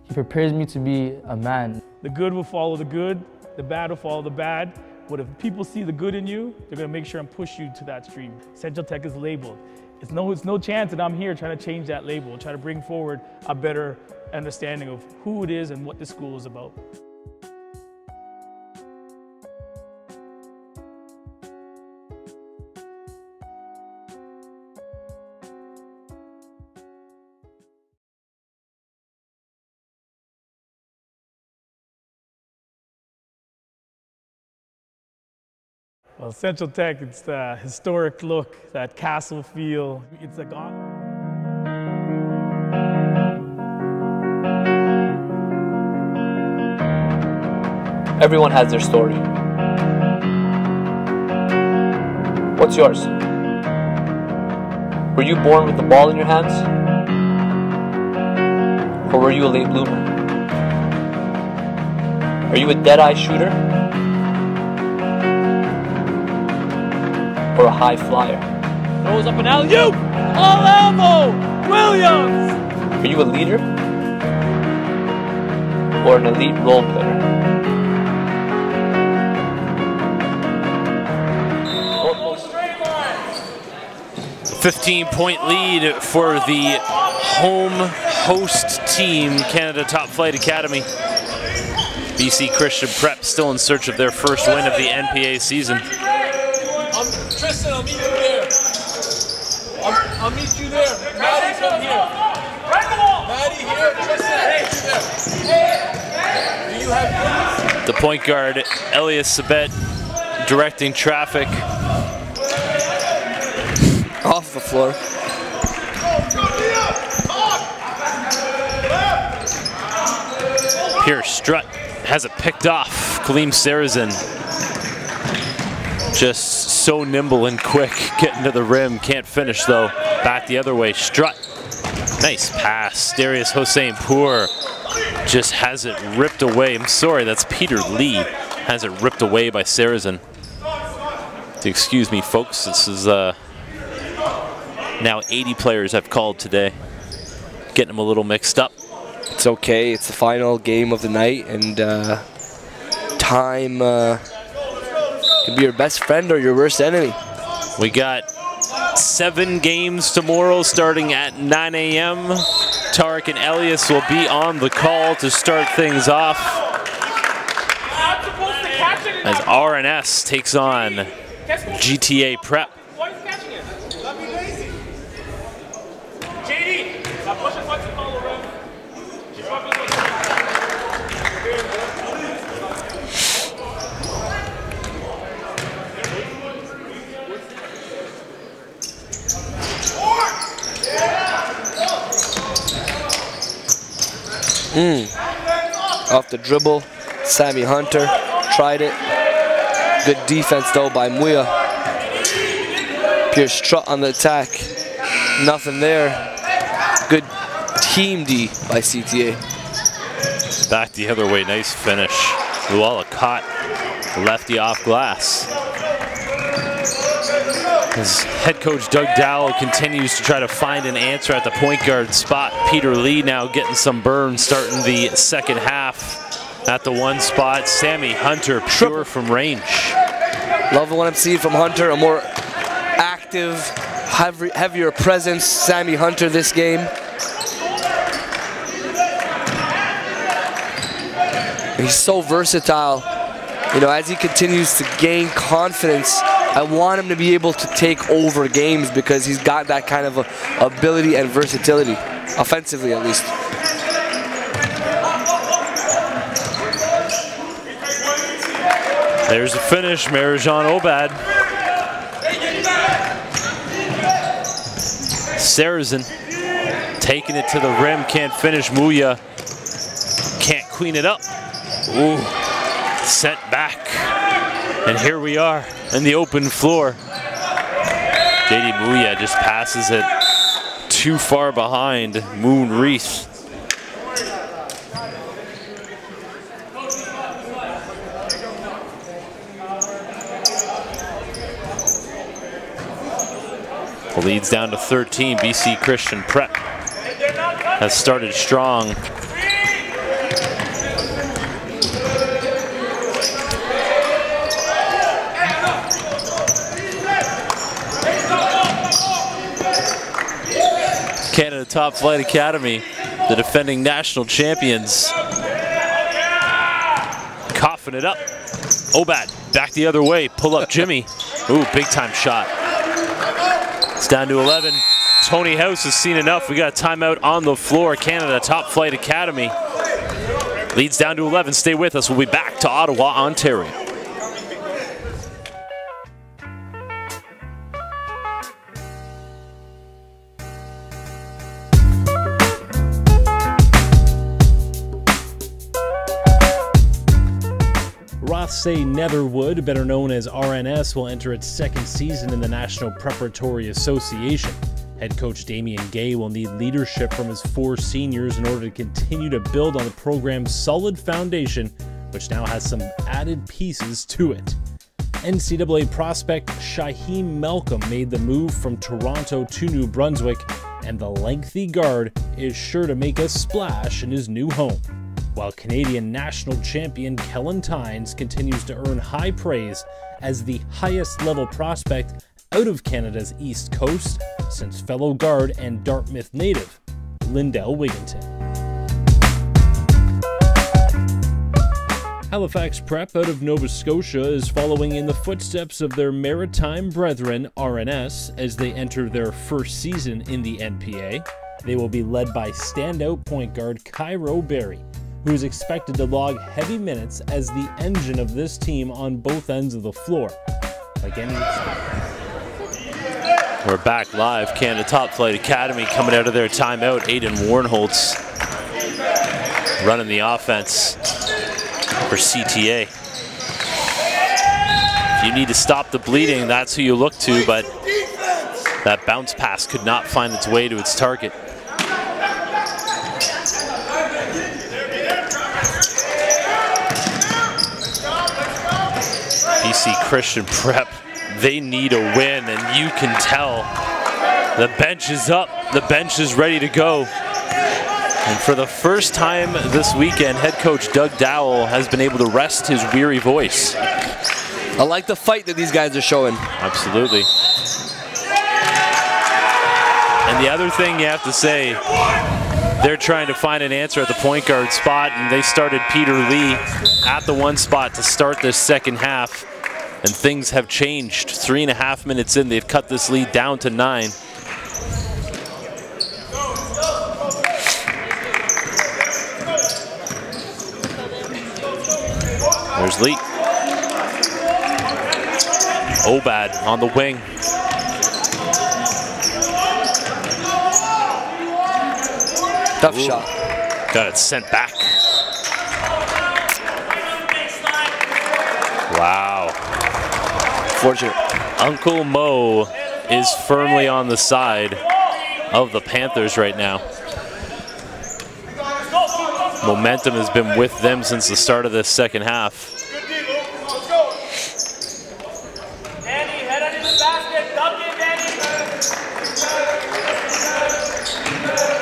He prepares me to be a man. The good will follow the good, the bad will follow the bad. But if people see the good in you, they're gonna make sure and push you to that stream. Central Tech is labeled. It's no chance that I'm here trying to change that label, try to bring forward a better understanding of who it is and what the school is about. Well, Central Tech, it's the historic look, that castle feel. It's a Everyone has their story. What's yours? Were you born with the ball in your hands? Or were you a late bloomer? Are you a dead-eye shooter? Or a high flyer? Throws up an alley-oop! All elbow! Williams! Are you a leader? Or an elite role player? 15-point lead for the home host team, Canada Topflight Academy. BC Christian Prep still in search of their first win of the NPA season. Tristan, I'll meet you there. I'll meet you there. Maddie, come here. Maddie here. Tristan, I'll meet you there. Do you have The point guard, Elias Sabet, directing traffic. Off the floor. Pierce Strutt has it picked off. Kaleem Sarazin just so nimble and quick getting to the rim. Can't finish though. Back the other way. Strutt. Nice pass. Darius Hossein-Pour just has it ripped away. I'm sorry, that's Peter Lee. Has it ripped away by Sarazin. Excuse me, folks. This is now 80 players I've called today. Getting them a little mixed up. It's okay. It's the final game of the night, and time can be your best friend or your worst enemy. We got 7 games tomorrow starting at 9 a.m. Tarek and Elias will be on the call to start things off as RNS takes on GTA Prep. Off the dribble, Sammy Hunter tried it. Good defense though by Muya. Pierce Strutt on the attack. Nothing there. Good team D by CTA. Back the other way, nice finish. Luala caught lefty off glass. As head coach Doug Dowell continues to try to find an answer at the point guard spot. Peter Lee now getting some burn starting the second half at the one spot. Sammy Hunter pure from range. Love what I'm seeing from Hunter, a more active, heavier presence. Sammy Hunter this game. He's so versatile. You know, as he continues to gain confidence, I want him to be able to take over games because he's got that kind of ability and versatility, offensively at least. There's a finish, Marajan Obad. Sarazin taking it to the rim, can't finish. Muya can't clean it up. Ooh, sent back. And here we are in the open floor. JD Muya just passes it too far behind Moon Reese. The lead's down to 13. BC Christian Prep has started strong. Topflight Academy, the defending national champions. Coughing it up. Obad, back the other way, pull up Jimmy. Ooh, big time shot. It's down to 11. Tony House has seen enough. We got a timeout on the floor. Canada Topflight Academy leads down to 11. Stay with us. We'll be back to Ottawa, Ontario. Rothsay Netherwood, better known as RNS, will enter its second season in the National Preparatory Association. Head coach Damien Gay will need leadership from his 4 seniors in order to continue to build on the program's solid foundation, which now has some added pieces to it. NCAA prospect Shaheem Malcolm made the move from Toronto to New Brunswick, and the lengthy guard is sure to make a splash in his new home. While Canadian national champion Kellen Tynes continues to earn high praise as the highest level prospect out of Canada's East Coast since fellow guard and Dartmouth native Lindell Wigginton. Halifax Prep out of Nova Scotia is following in the footsteps of their maritime brethren RNS as they enter their first season in the NPA. They will be led by standout point guard Cairo Berry, who is expected to log heavy minutes as the engine of this team on both ends of the floor. Like any We're back live. Canada Topflight Academy coming out of their timeout. Aiden Warnholtz running the offense for CTA. If you need to stop the bleeding, that's who you look to, but that bounce pass could not find its way to its target. BC Christian Prep, they need a win, and you can tell the bench is up, the bench is ready to go. And for the first time this weekend, head coach Doug Dowell has been able to rest his weary voice. I like the fight that these guys are showing. Absolutely. And the other thing you have to say, they're trying to find an answer at the point guard spot, and they started Peter Lee at the 1 spot to start this second half. And things have changed. 3.5 minutes in, they've cut this lead down to 9. There's Lee. Obad on the wing. Tough shot. Got it sent back. Wow. Fortunate. Uncle Mo is firmly on the side of the Panthers right now. Momentum has been with them since the start of this second half.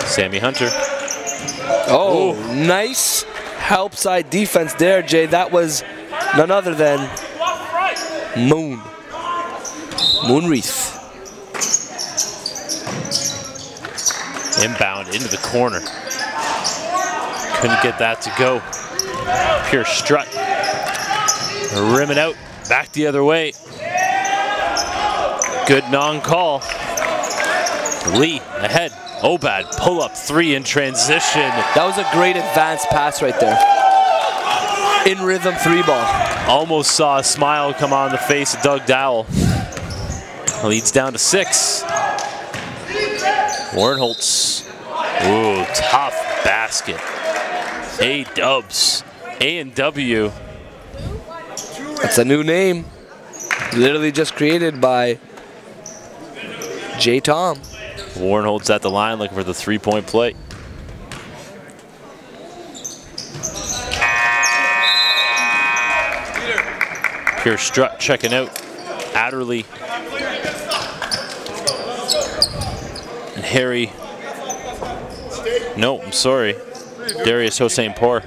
Sammy Hunter. Oh, ooh. Nice help side defense there, Jay. That was none other than Moonreath. Inbound into the corner. Couldn't get that to go. Pure strut. Rimming out. Back the other way. Good non-call. Lee ahead. Obad, pull-up 3 in transition. That was a great advanced pass right there. In rhythm 3 ball. Almost saw a smile come on the face of Doug Dowell. Leads down to 6. Warnholtz. Ooh, tough basket. A-dubs. A&W. That's a new name. Literally just created by J. Tom. Warnholtz at the line looking for the 3-point play. Pure strut checking out. Adderley. And Harry. No, I'm sorry. Darius Hossein-Poor.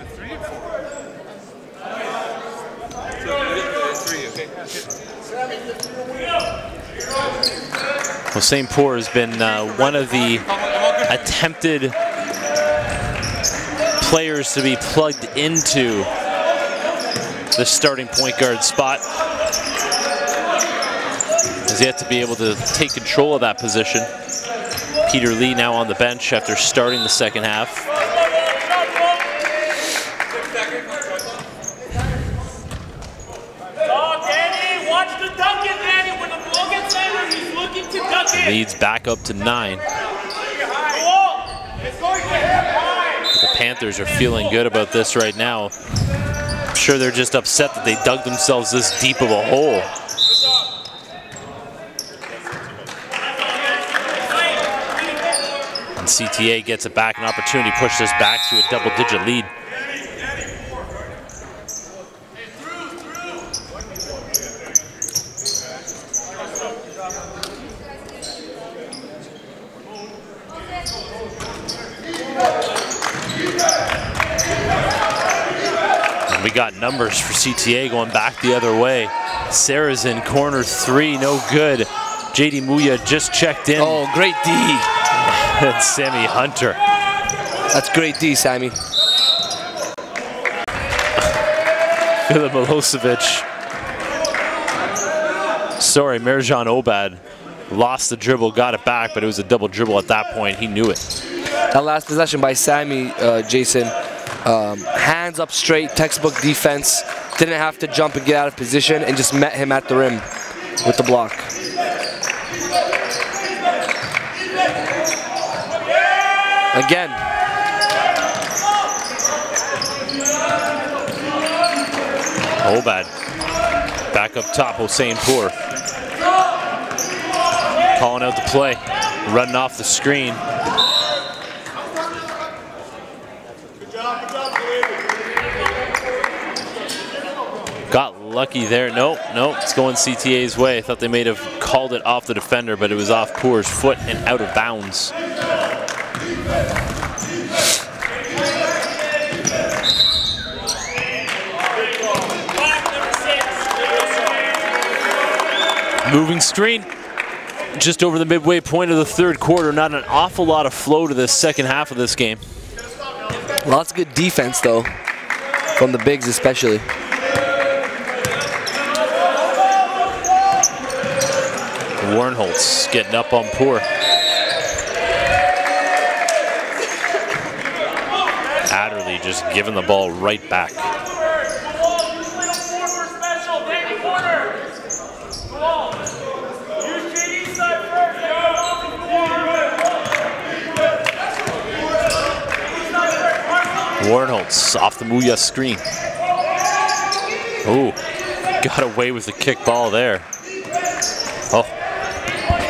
Hossein-Poor has been one of the attempted players to be plugged into the starting point guard spot. Has yet to be able to take control of that position. Peter Lee now on the bench after starting the second half. Leads back up to 9. The Panthers are feeling good about this right now. I'm sure they're just upset that they dug themselves this deep of a hole. And CTA gets it back, an opportunity to push this back to a double-digit lead. And we got numbers for CTA going back the other way. Sarah's in corner 3, no good. JD Muya just checked in. Oh, great D. And Sammy Hunter. That's great D, Sammy. Filip Milosevic. Sorry, Mirjan Obad lost the dribble, got it back, but it was a double dribble at that point. He knew it. That last possession by Sammy, Jason, hands up straight, textbook defense. Didn't have to jump and get out of position and just met him at the rim with the block. Again. Obad back up top, Hossein-Pour. Calling out the play, running off the screen. Got lucky there. Nope, it's going CTA's way. I thought they may have called it off the defender, but it was off Pour's foot and out of bounds. Moving screen. Just over the midway point of the third quarter. Not an awful lot of flow to this second half of this game. Lots of good defense, though, from the bigs especially. Warnholtz getting up on Pour. Adderley just giving the ball right back. Warnholtz off the Muya screen. Ooh, got away with the kick ball there. Oh,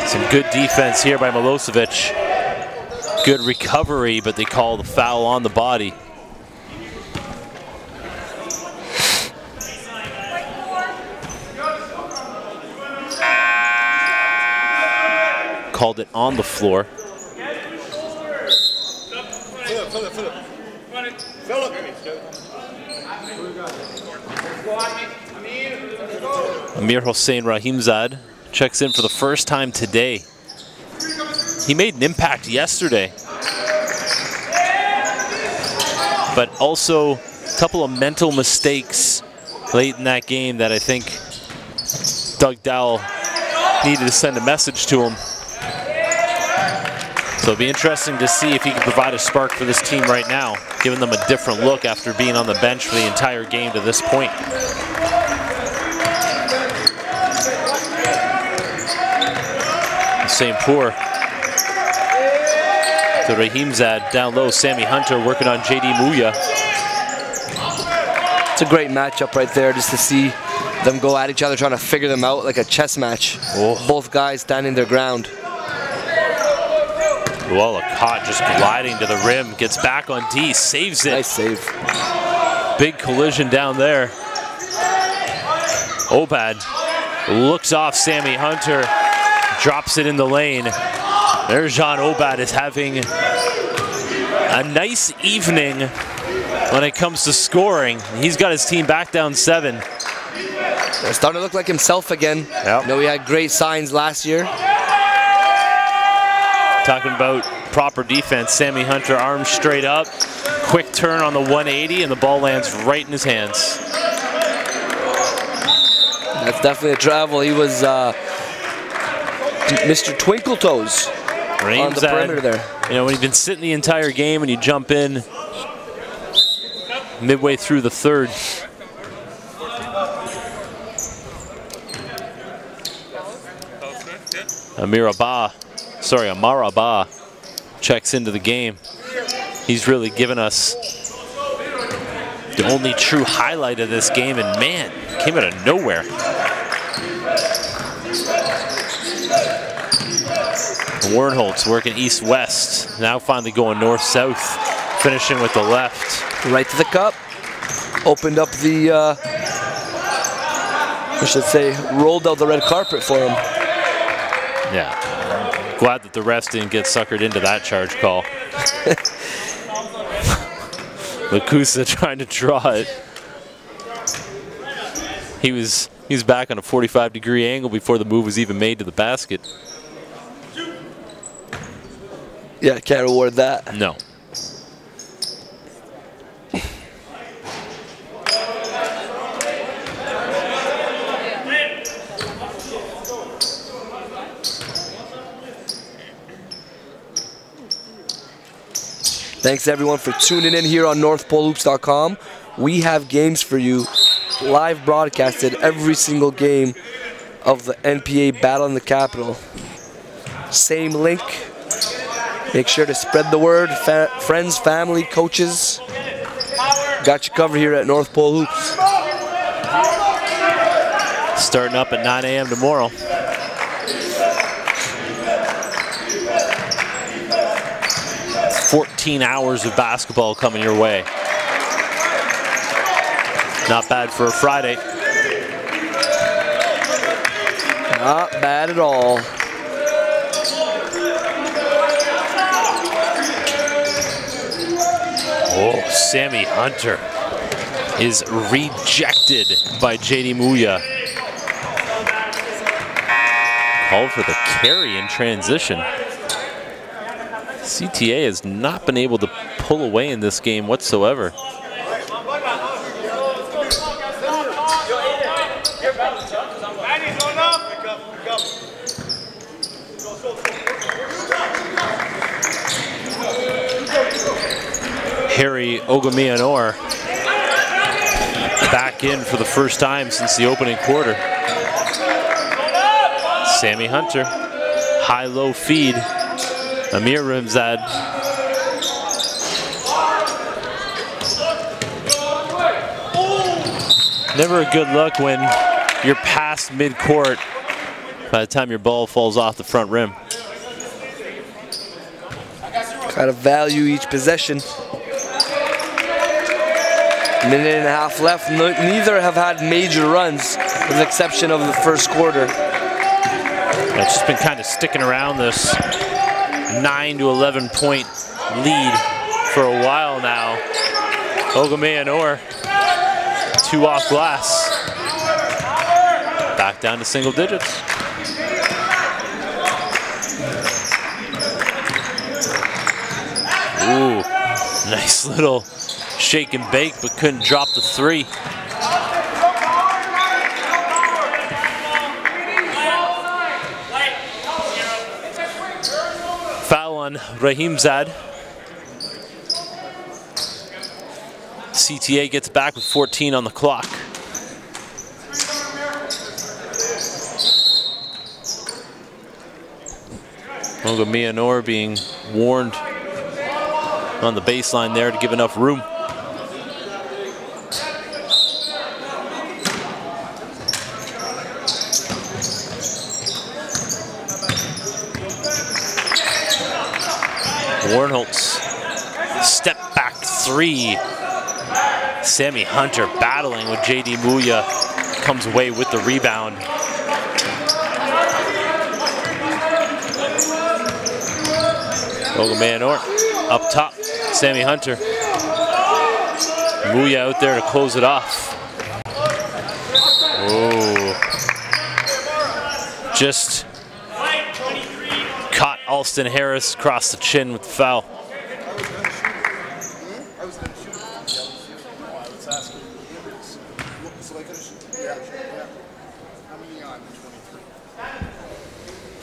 some good defense here by Milosevic. Good recovery, but they call the foul on the body. Called it on the floor. Amir Hossein Rahimzad checks in for the first time today. He made an impact yesterday, but also a couple of mental mistakes late in that game that I think Doug Dowell needed to send a message to him. So it'll be interesting to see if he can provide a spark for this team right now, giving them a different look after being on the bench for the entire game to this point. Hossein-Pour to Rahimzad, down low, Sammy Hunter working on JD Muya. It's a great matchup right there, just to see them go at each other, trying to figure them out like a chess match. Oh. Both guys standing their ground. Caught just gliding to the rim, gets back on D, saves it. Nice save. Big collision down there. Obad looks off Sammy Hunter, drops it in the lane. Mirjan Obad is having a nice evening when it comes to scoring. He's got his team back down 7. They're starting to look like himself again. Yep. You know, he had great signs last year. Talking about proper defense. Sammy Hunter, arms straight up, quick turn on the 180, and the ball lands right in his hands. That's definitely a travel. He was Mr. Twinkle Toes on the perimeter there. You know, when you've been sitting the entire game and you jump in midway through the third. Amara Ba checks into the game. He's really given us the only true highlight of this game, and man, came out of nowhere. Warnholtz working east-west, now finally going north-south, finishing with the left. Right to the cup, opened up the, I should say, rolled out the red carpet for him. Yeah, glad that the refs didn't get suckered into that charge call. Lakusa trying to draw it. He was back on a 45-degree angle before the move was even made to the basket. Yeah, can't reward that. No. Thanks everyone for tuning in here on NorthPoleHoops.com. We have games for you, live broadcasted every single game of the NPA Battle in the Capital. Same link. Make sure to spread the word. Friends, family, coaches. Got you covered here at North Pole Hoops. Starting up at 9 a.m. tomorrow. "14 hours of basketball coming your way." Not bad for a Friday. Not bad at all. Oh, Sammy Hunter is rejected by JD Muya. Called for the carry in transition. CTA has not been able to pull away in this game whatsoever. Harry Ogamianor back in for the first time since the opening quarter. Sammy Hunter, high-low feed. Amir Rimzad. Never a good look when you're past mid-court by the time your ball falls off the front rim. Gotta value each possession. Minute and a half left. Neither have had major runs, with the exception of the first quarter. It's just been kind of sticking around this 9 to 11 point lead for a while now. Ogamianor, 2 off glass. Back down to single digits. Ooh, nice little shake and bake, but couldn't drop the 3. Foul on Rahimzad. CTA gets back with 14 on the clock. Ogamianor being warned on the baseline there to give enough room. Warnholtz, step back 3. Sammy Hunter battling with JD Muya, comes away with the rebound. Ogamianor up top, Sammy Hunter. Muya out there to close it off. Oh, just caught Alston Harris across the chin with the foul.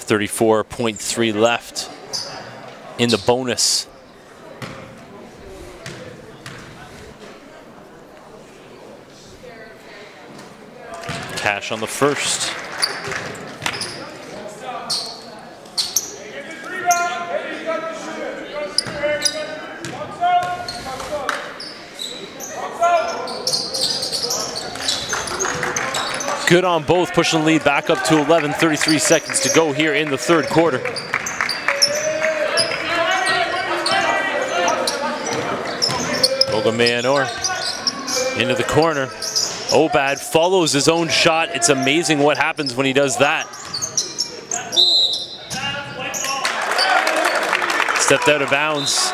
.3 left in the bonus. Cash on the first. Good on both, pushing the lead back up to 11, 33 seconds to go here in the third quarter. Ogamayanor into the corner. Obad follows his own shot. It's amazing what happens when he does that. Stepped out of bounds.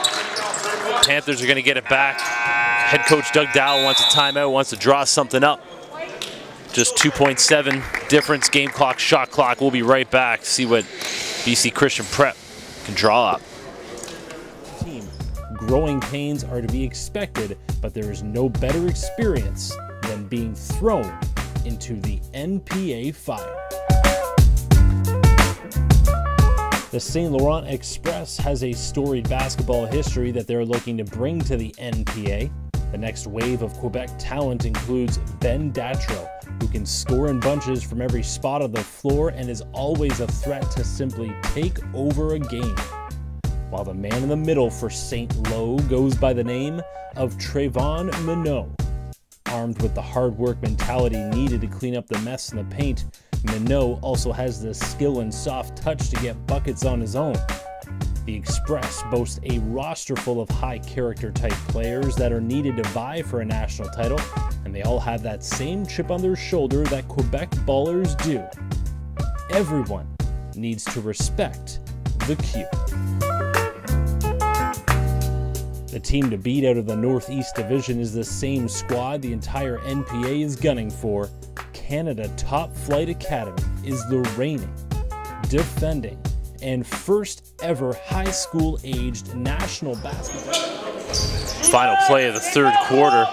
Panthers are going to get it back. Head coach Doug Dowell wants a timeout, wants to draw something up. Just 2.7 difference, game clock, shot clock. We'll be right back to see what BC Christian Prep can draw up. Growing pains are to be expected, but there is no better experience than being thrown into the NPA fire. The St. Laurent Express has a storied basketball history that they're looking to bring to the NPA. The next wave of Quebec talent includes Ben Datro, who can score in bunches from every spot on the floor and is always a threat to simply take over a game. While the man in the middle for St. Lo goes by the name of Trayvon Minot. Armed with the hard work mentality needed to clean up the mess in the paint, Minot also has the skill and soft touch to get buckets on his own. The Express boasts a roster full of high character type players that are needed to vie for a national title, and they all have that same chip on their shoulder that Quebec ballers do. Everyone needs to respect the Q. The team to beat out of the Northeast Division is the same squad the entire NPA is gunning for. Canada Topflight Academy is the reigning, defending, and first ever high school aged national basketball. Final play of the third quarter.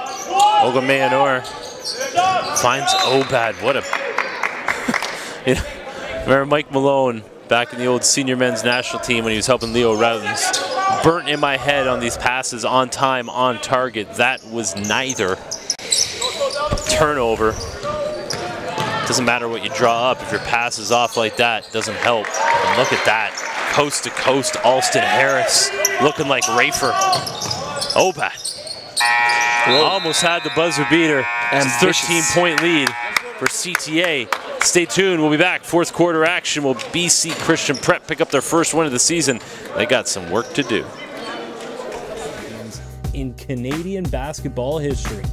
Ogamayanor finds Obad. What a... Remember Mike Malone back in the old senior men's national team when he was helping Leo Routins. Burnt in my head on these passes on time, on target. That was neither. Turnover. Doesn't matter what you draw up. If your pass is off like that, it doesn't help. And look at that. Coast to coast, Alston Harris looking like Rafer. Obad. Almost had the buzzer beater. It's a 13-point lead for CTA. Stay tuned. We'll be back. Fourth quarter action. Will BC Christian Prep pick up their first win of the season? They got some work to do. In Canadian basketball history.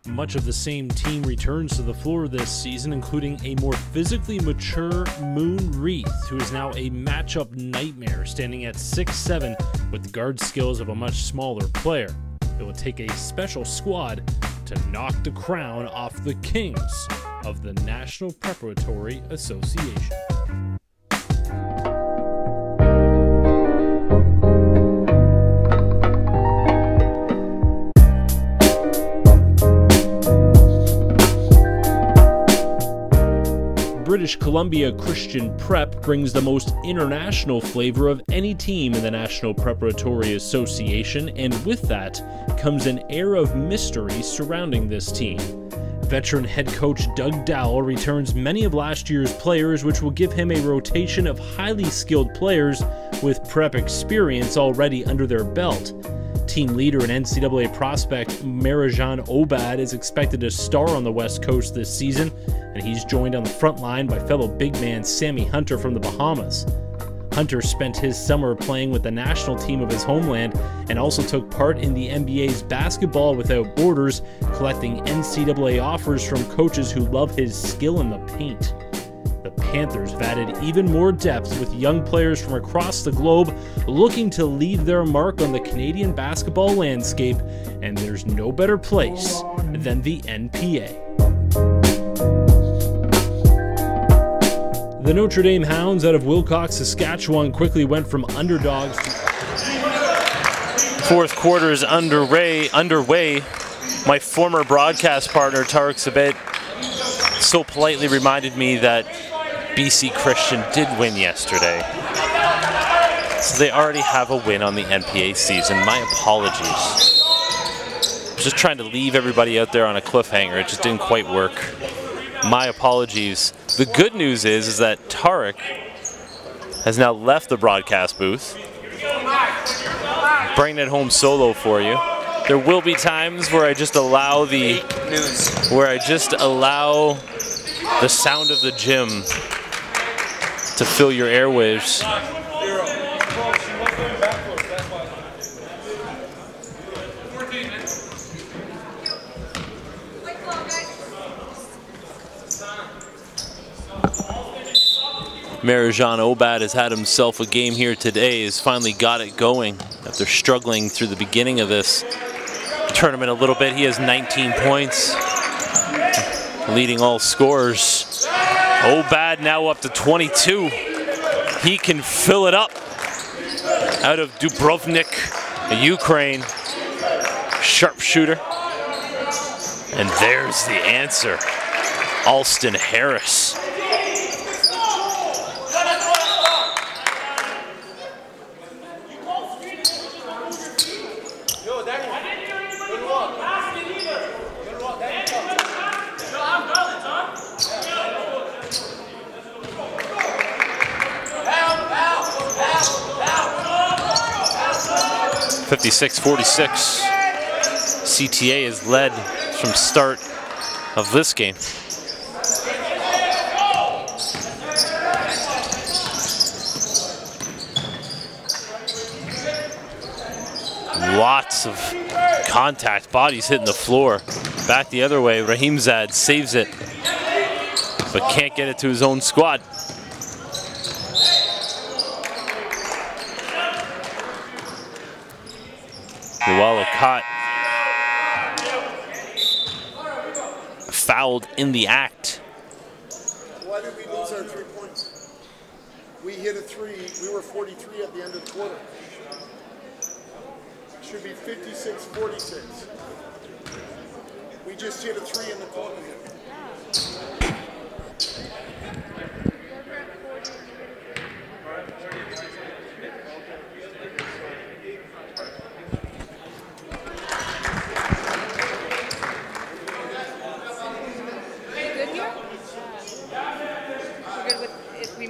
Much of the same team returns to the floor this season, including a more physically mature Moon Reith, who is now a matchup nightmare, standing at 6'7" with the guard skills of a much smaller player. It will take a special squad to knock the crown off the kings of the National Preparatory Association. British Columbia Christian Prep brings the most international flavor of any team in the National Preparatory Association, and with that comes an air of mystery surrounding this team. Veteran head coach Doug Dowell returns many of last year's players, which will give him a rotation of highly skilled players with prep experience already under their belt. Team leader and NCAA prospect Marijan Obad is expected to star on the West Coast this season, and he's joined on the front line by fellow big man Sammy Hunter from the Bahamas. Hunter spent his summer playing with the national team of his homeland and also took part in the NBA's Basketball Without Borders, collecting NCAA offers from coaches who love his skill in the paint. The Panthers have added even more depth with young players from across the globe looking to leave their mark on the Canadian basketball landscape, and there's no better place than the NPA. The Notre Dame Hounds out of Wilcox, Saskatchewan quickly went from underdogs to... Fourth quarter is underway. My former broadcast partner, Tarek Sabet, so politely reminded me that BC Christian did win yesterday. So they already have a win on the NPA season. My apologies. Just trying to leave everybody out there on a cliffhanger. It just didn't quite work. My apologies. The good news is that Tarek has now left the broadcast booth. Bringing it home solo for you. There will be times where I just allow the sound of the gym to fill your airwaves. Marijan Obad has had himself a game here today, has finally got it going after struggling through the beginning of this tournament a little bit. He has 19 points, leading all scorers. Obad now up to 22. He can fill it up out of Dubrovnik, Ukraine. Sharpshooter. And there's the answer. Alston Harris. (56-46). CTA is led from start of this game. Lots of contact, bodies hitting the floor. Back the other way, Rahimzad saves it, but can't get it to his own squad. Luala caught. Fouled in the act. Why did we lose our 3 points? We hit a three. We were 43 at the end of the quarter. It should be 56-46. We just hit a three in the quarter.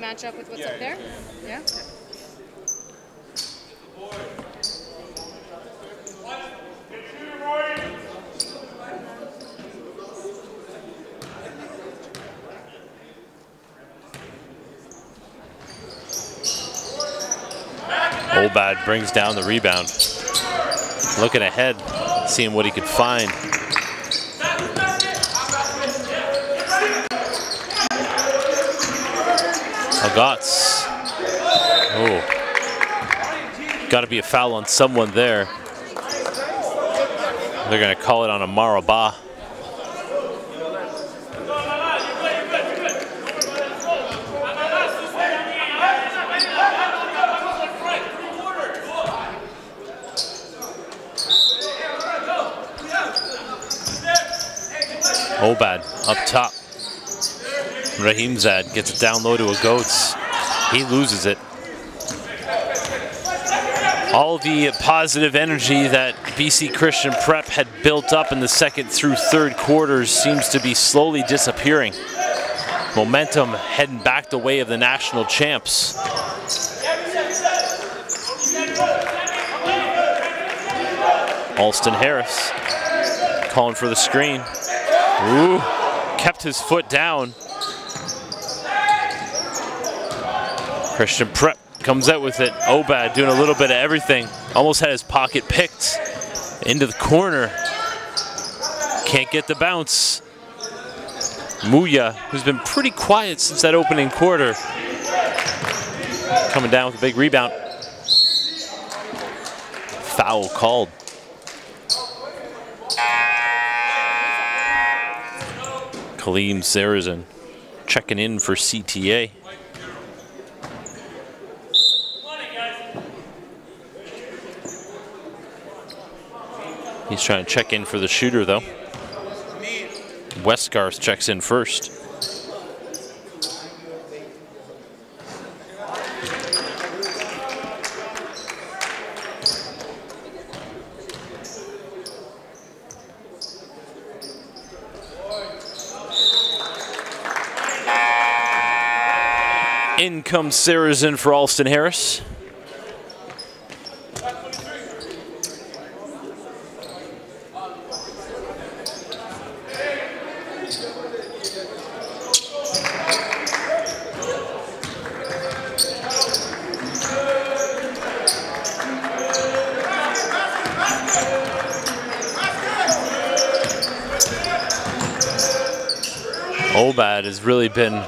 Match up with what's up there? Yeah? Obad brings down the rebound. Looking ahead, seeing what he could find. Agats. Oh. Got to be a foul on someone there. They're going to call it on a Maraba. Obad up top. Rahimzad gets it down low to a Goats. He loses it. All the positive energy that BC Christian Prep had built up in the second through third quarters seems to be slowly disappearing. Momentum heading back the way of the national champs. Alston Harris calling for the screen. Ooh, kept his foot down. Christian Prep comes out with it. Obad doing a little bit of everything. Almost had his pocket picked into the corner. Can't get the bounce. Muya, who's been pretty quiet since that opening quarter, coming down with a big rebound. Foul called. Kaleem Sarazin checking in for CTA. He's trying to check in for the shooter, though. Westgarth checks in first. In comes Saracen for Alston Harris. Obad has really been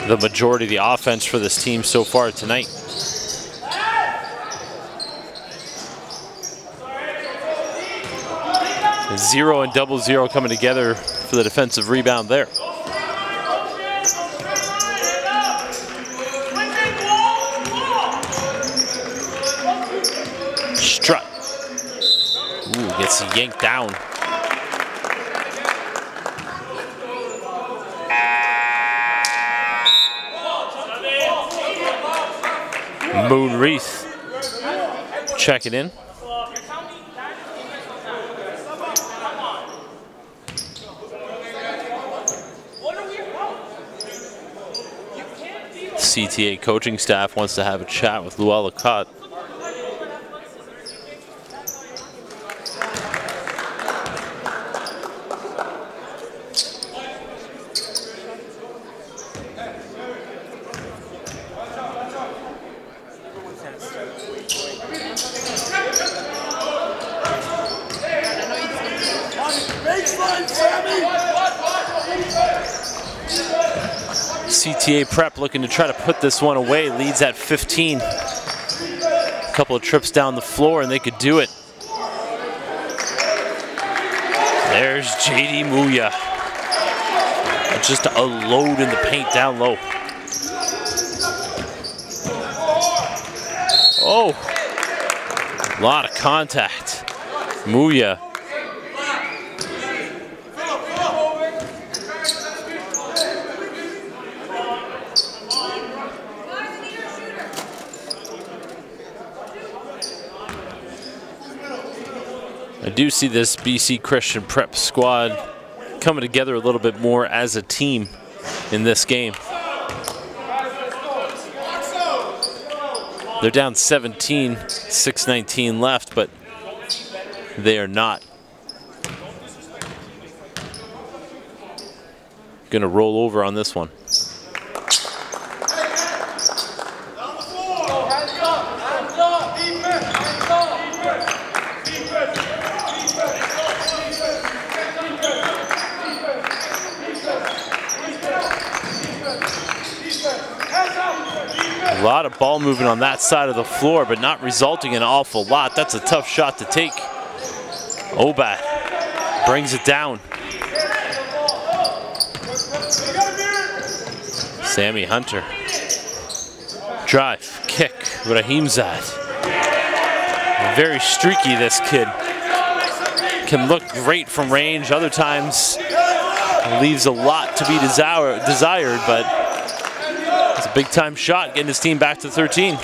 the majority of the offense for this team so far tonight. Zero and double zero coming together for the defensive rebound there. Strut. Ooh, gets yanked down. Moon Reese check it in. CTA coaching staff wants to have a chat with Luella Cott. CTA Prep looking to try to put this one away, leads at 15. A couple of trips down the floor and they could do it. There's JD Muya. Just a load in the paint down low. Oh, a lot of contact. Muya. I do see this BC Christian Prep squad coming together a little bit more as a team in this game. They're down 17, 6:19 left, but they are not going to roll over on this one. A lot of ball movement on that side of the floor, but not resulting in an awful lot. That's a tough shot to take. Obat brings it down. Sammy Hunter. Drive, kick, Rahimzad. Very streaky, this kid. Can look great from range. Other times leaves a lot to be desired, but it's a big-time shot, getting his team back to 13.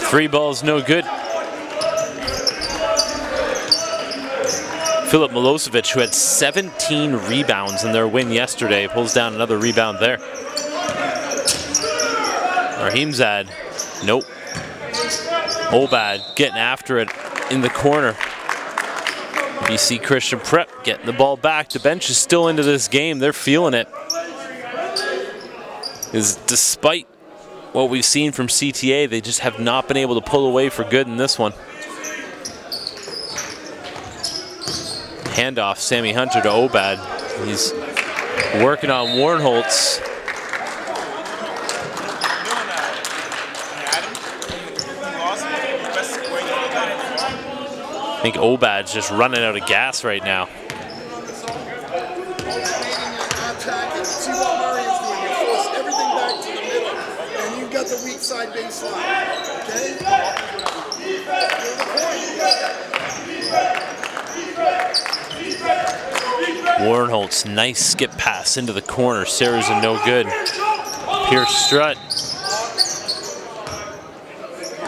Three balls, no good. Filip Milosevic, who had 17 rebounds in their win yesterday, pulls down another rebound there. Rahimzad, nope. Obad getting after it in the corner. BC Christian Prep getting the ball back. The bench is still into this game. They're feeling it. Because despite what we've seen from CTA, they just have not been able to pull away for good in this one. Handoff, Sammy Hunter to Obad. He's working on Warnholtz. I think Obad's just running out of gas right now. See what Mario's doing. You force everything back to the middle, and you've got the weak side baseline. Okay? Warnholtz, nice skip pass into the corner. Sarah's a no good. Pierce strut.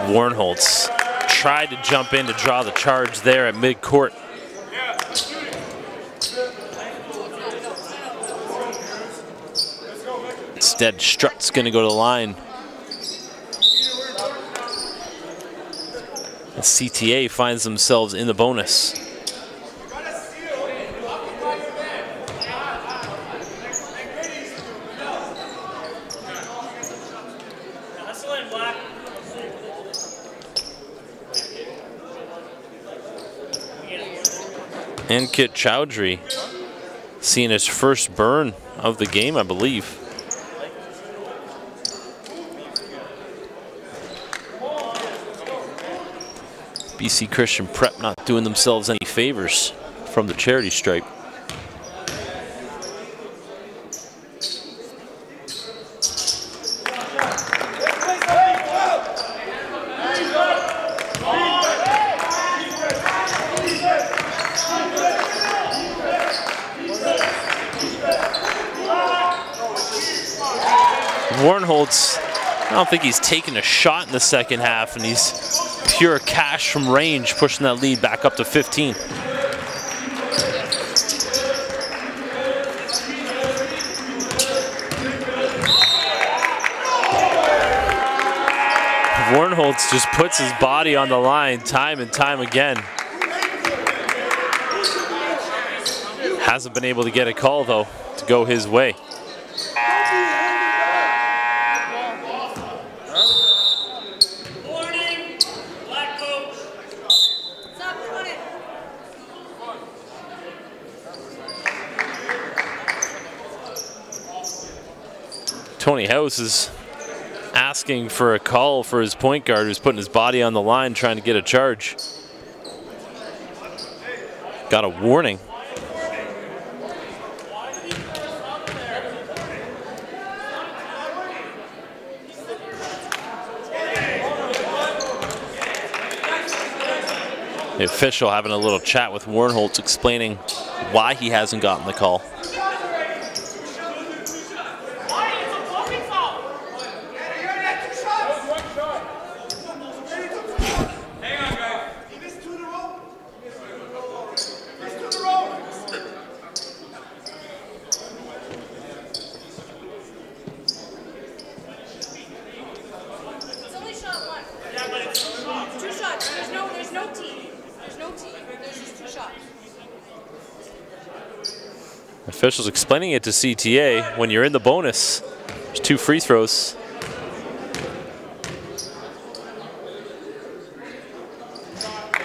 Warnholtz tried to jump in to draw the charge there at midcourt. Instead, Strutt's going to go to the line. And CTA finds themselves in the bonus. And Kit Chowdhury seeing his first burn of the game, I believe. BC Christian Prep not doing themselves any favors from the charity stripe. Warnholtz, I don't think he's taken a shot in the second half, and he's pure cash from range, pushing that lead back up to 15. Warnholtz just puts his body on the line time and time again. Hasn't been able to get a call, though, to go his way. Tony House is asking for a call for his point guard who's putting his body on the line trying to get a charge. Got a warning. The official having a little chat with Warnholtz explaining why he hasn't gotten the call. Officials explaining it to CTA. When you're in the bonus, there's 2 free throws.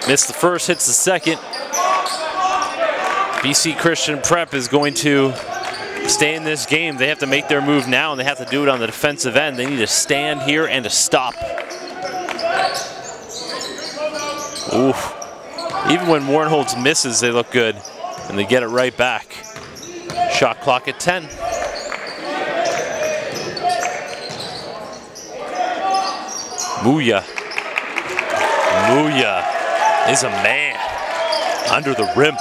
Missed the first, hits the second. BC Christian Prep is going to stay in this game. They have to make their move now, and they have to do it on the defensive end. They need to stand here and to stop. Oof. Even when Warnholtz misses, they look good, and they get it right back. Shot clock at 10. Muya. Muya is a man under the rim.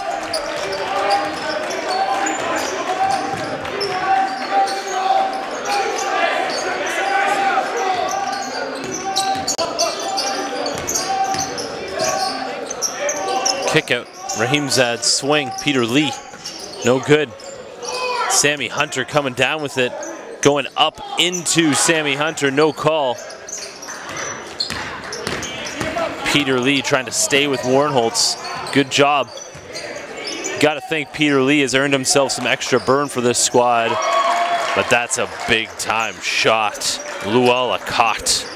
Kick out. Rahimzad swing. Peter Lee. No good. Sammy Hunter coming down with it. Going up into Sammy Hunter. No call. Peter Lee trying to stay with Warnholtz. Good job. Got to think Peter Lee has earned himself some extra burn for this squad. But that's a big time shot. Luella caught.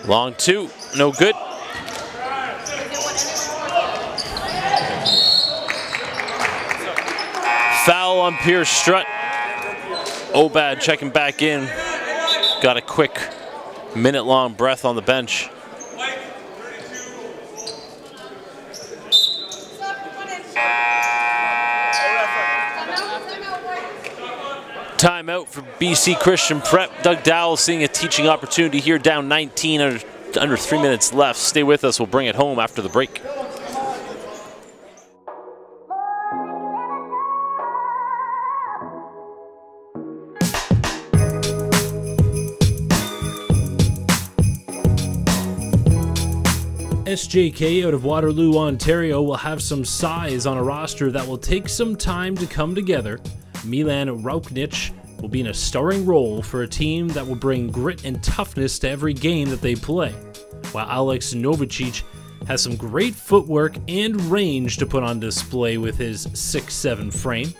Long two, no good. Foul on Pierce Strutt. Obad checking back in. Got a quick minute-long breath on the bench. Timeout for BC Christian Prep. Doug Dowell seeing a teaching opportunity here, down 19, under 3 minutes left. Stay with us, we'll bring it home after the break. SJK out of Waterloo, Ontario will have some size on a roster that will take some time to come together. Milan Rauknic will be in a starring role for a team that will bring grit and toughness to every game that they play, while Alex Novicic has some great footwork and range to put on display with his 6'7" frame.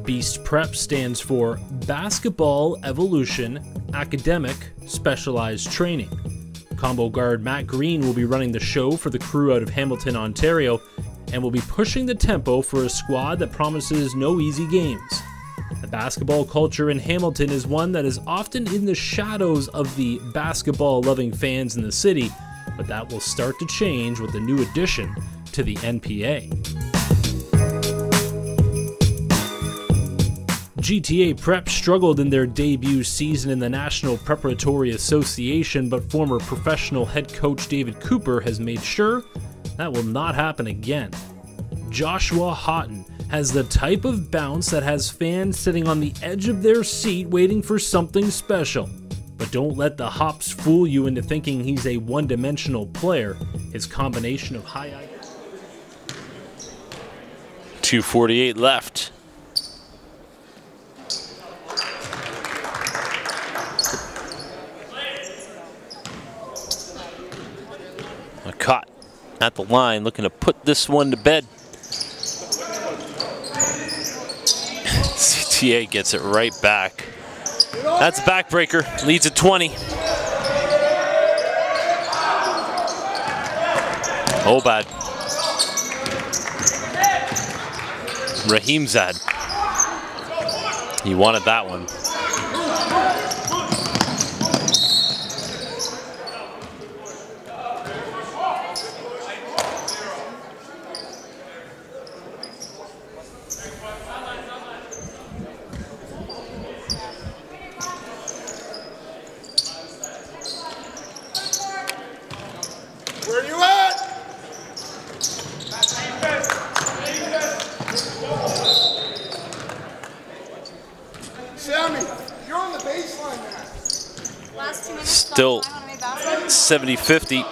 Beast Prep stands for Basketball Evolution Academic Specialized Training. Combo guard Matt Green will be running the show for the crew out of Hamilton, Ontario, and will be pushing the tempo for a squad that promises no easy games. The basketball culture in Hamilton is one that is often in the shadows of the basketball-loving fans in the city, but that will start to change with the new addition to the NPA. GTA Prep struggled in their debut season in the National Preparatory Association, but former professional head coach David Cooper has made sure that will not happen again. Joshua Houghton has the type of bounce that has fans sitting on the edge of their seat waiting for something special. But don't let the hops fool you into thinking he's a one-dimensional player. His combination of high IQ. 2:48 left. Caught at the line, looking to put this one to bed. CTA gets it right back. That's a backbreaker, leads at 20. Obad. Rahimzad. He wanted that one. Where you at? Sammy, you're on the baseline now. Last 2 minutes. Still 70-50.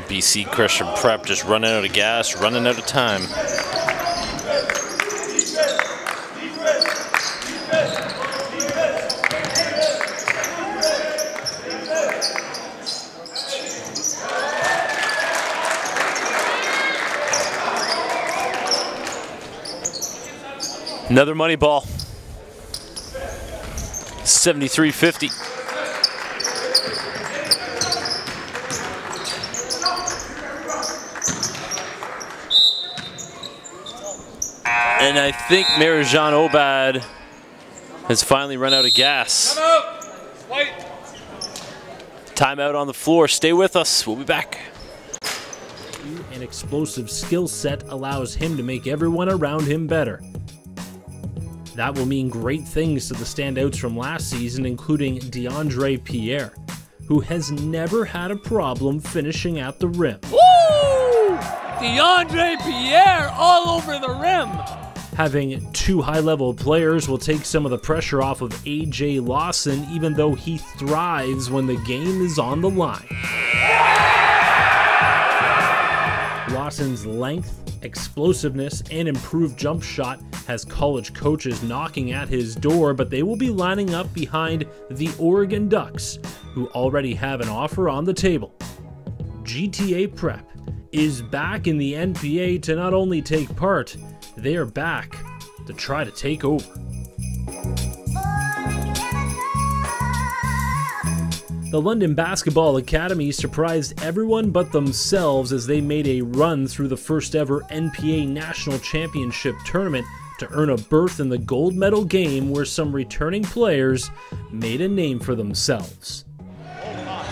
BC Christian Prep just running out of gas, running out of time. Another money ball. 73-50. And I think Marijan Obad has finally run out of gas. Timeout on the floor. Stay with us. We'll be back. An explosive skill set allows him to make everyone around him better. That will mean great things to the standouts from last season, including DeAndre Pierre, who has never had a problem finishing at the rim. Woo! DeAndre Pierre all over the rim. Having two high-level players will take some of the pressure off of A.J. Lawson, even though he thrives when the game is on the line. Lawson's length, explosiveness, and improved jump shot has college coaches knocking at his door, but they will be lining up behind the Oregon Ducks, who already have an offer on the table. GTA Prep is back in the NPA to not only take part, they are back to try to take over. The London Basketball Academy surprised everyone but themselves as they made a run through the first ever NPA National Championship tournament to earn a berth in the gold medal game where some returning players made a name for themselves.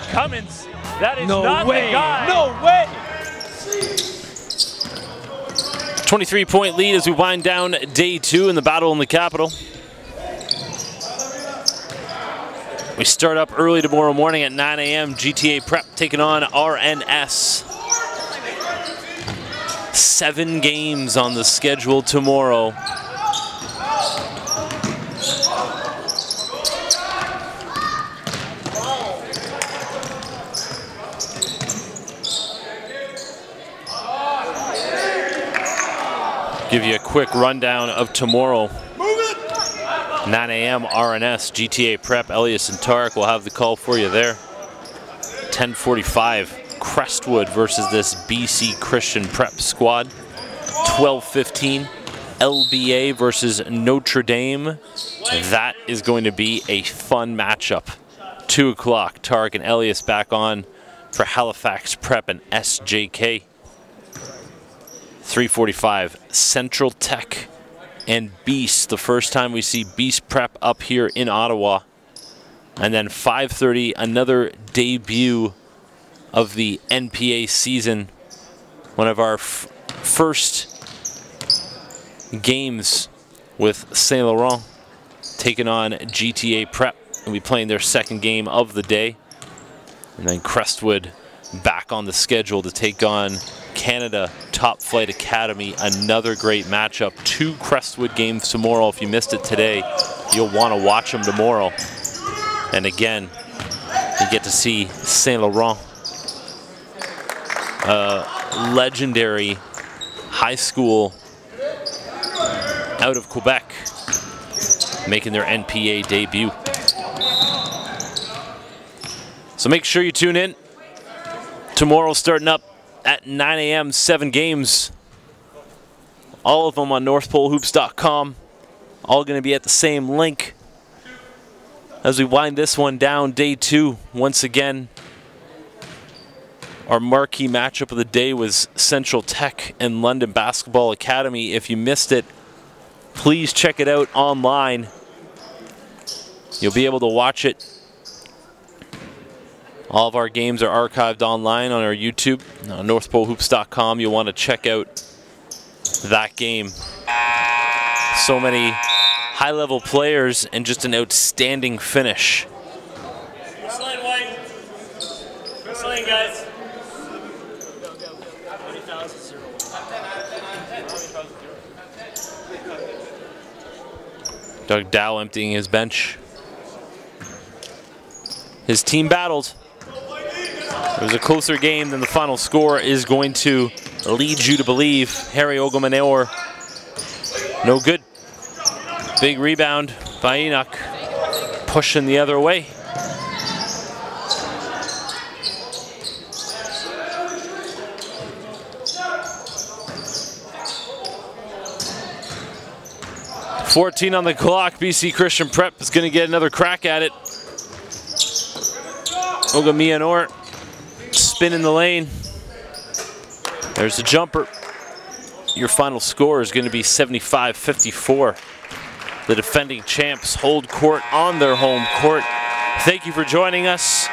Cummins, that is No not way. the guy. No way. 23-point lead as we wind down day 2 in the battle in the Capitol. We start up early tomorrow morning at 9 a.m. GTA Prep taking on RNS. 7 games on the schedule tomorrow. Give you a quick rundown of tomorrow. 9 a.m. RNS, GTA Prep, Elias and Tarek will have the call for you there. 10:45, Crestwood versus this BC Christian Prep squad. 12:15, LBA versus Notre Dame. That is going to be a fun matchup. 2 o'clock, Tarek and Elias back on for Halifax Prep and SJK. 3:45, Central Tech and Beast, the first time we see Beast Prep up here in Ottawa. And then 5:30, another debut of the NPA season. One of our first games with Saint Laurent taking on GTA Prep. We'll be playing their second game of the day. And then Crestwood back on the schedule to take on Canada Topflight Academy. Another great matchup. 2 Crestwood games tomorrow. If you missed it today, you'll want to watch them tomorrow. And again, you get to see Saint Laurent, legendary high school out of Quebec, making their NPA debut. So make sure you tune in. Tomorrow starting up at 9 a.m., 7 games. All of them on NorthPoleHoops.com. All going to be at the same link. As we wind this one down, day 2, once again, our marquee matchup of the day was Central Tech and London Basketball Academy. If you missed it, please check it out online. You'll be able to watch it. All of our games are archived online on our YouTube, on NorthPoleHoops.com. You'll want to check out that game. So many high-level players and just an outstanding finish. First lane, White. First lane, guys. Doug Dow emptying his bench. His team battled. It was a closer game than the final score is going to lead you to believe. Harry Ogomanor, no good. Big rebound by Enoch, pushing the other way. .14 on the clock. BC Christian Prep is going to get another crack at it. Ogomanor, spin in the lane. There's the jumper. Your final score is going to be 75-54. The defending champs hold court on their home court. Thank you for joining us.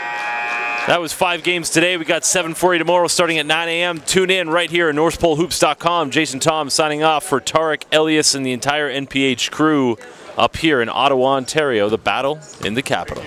That was 5 games today. We got 7 for you tomorrow starting at 9 a.m. Tune in right here at NorthPoleHoops.com. Jason Tom signing off for Tarek, Elias, and the entire NPH crew up here in Ottawa, Ontario. The battle in the Capitol.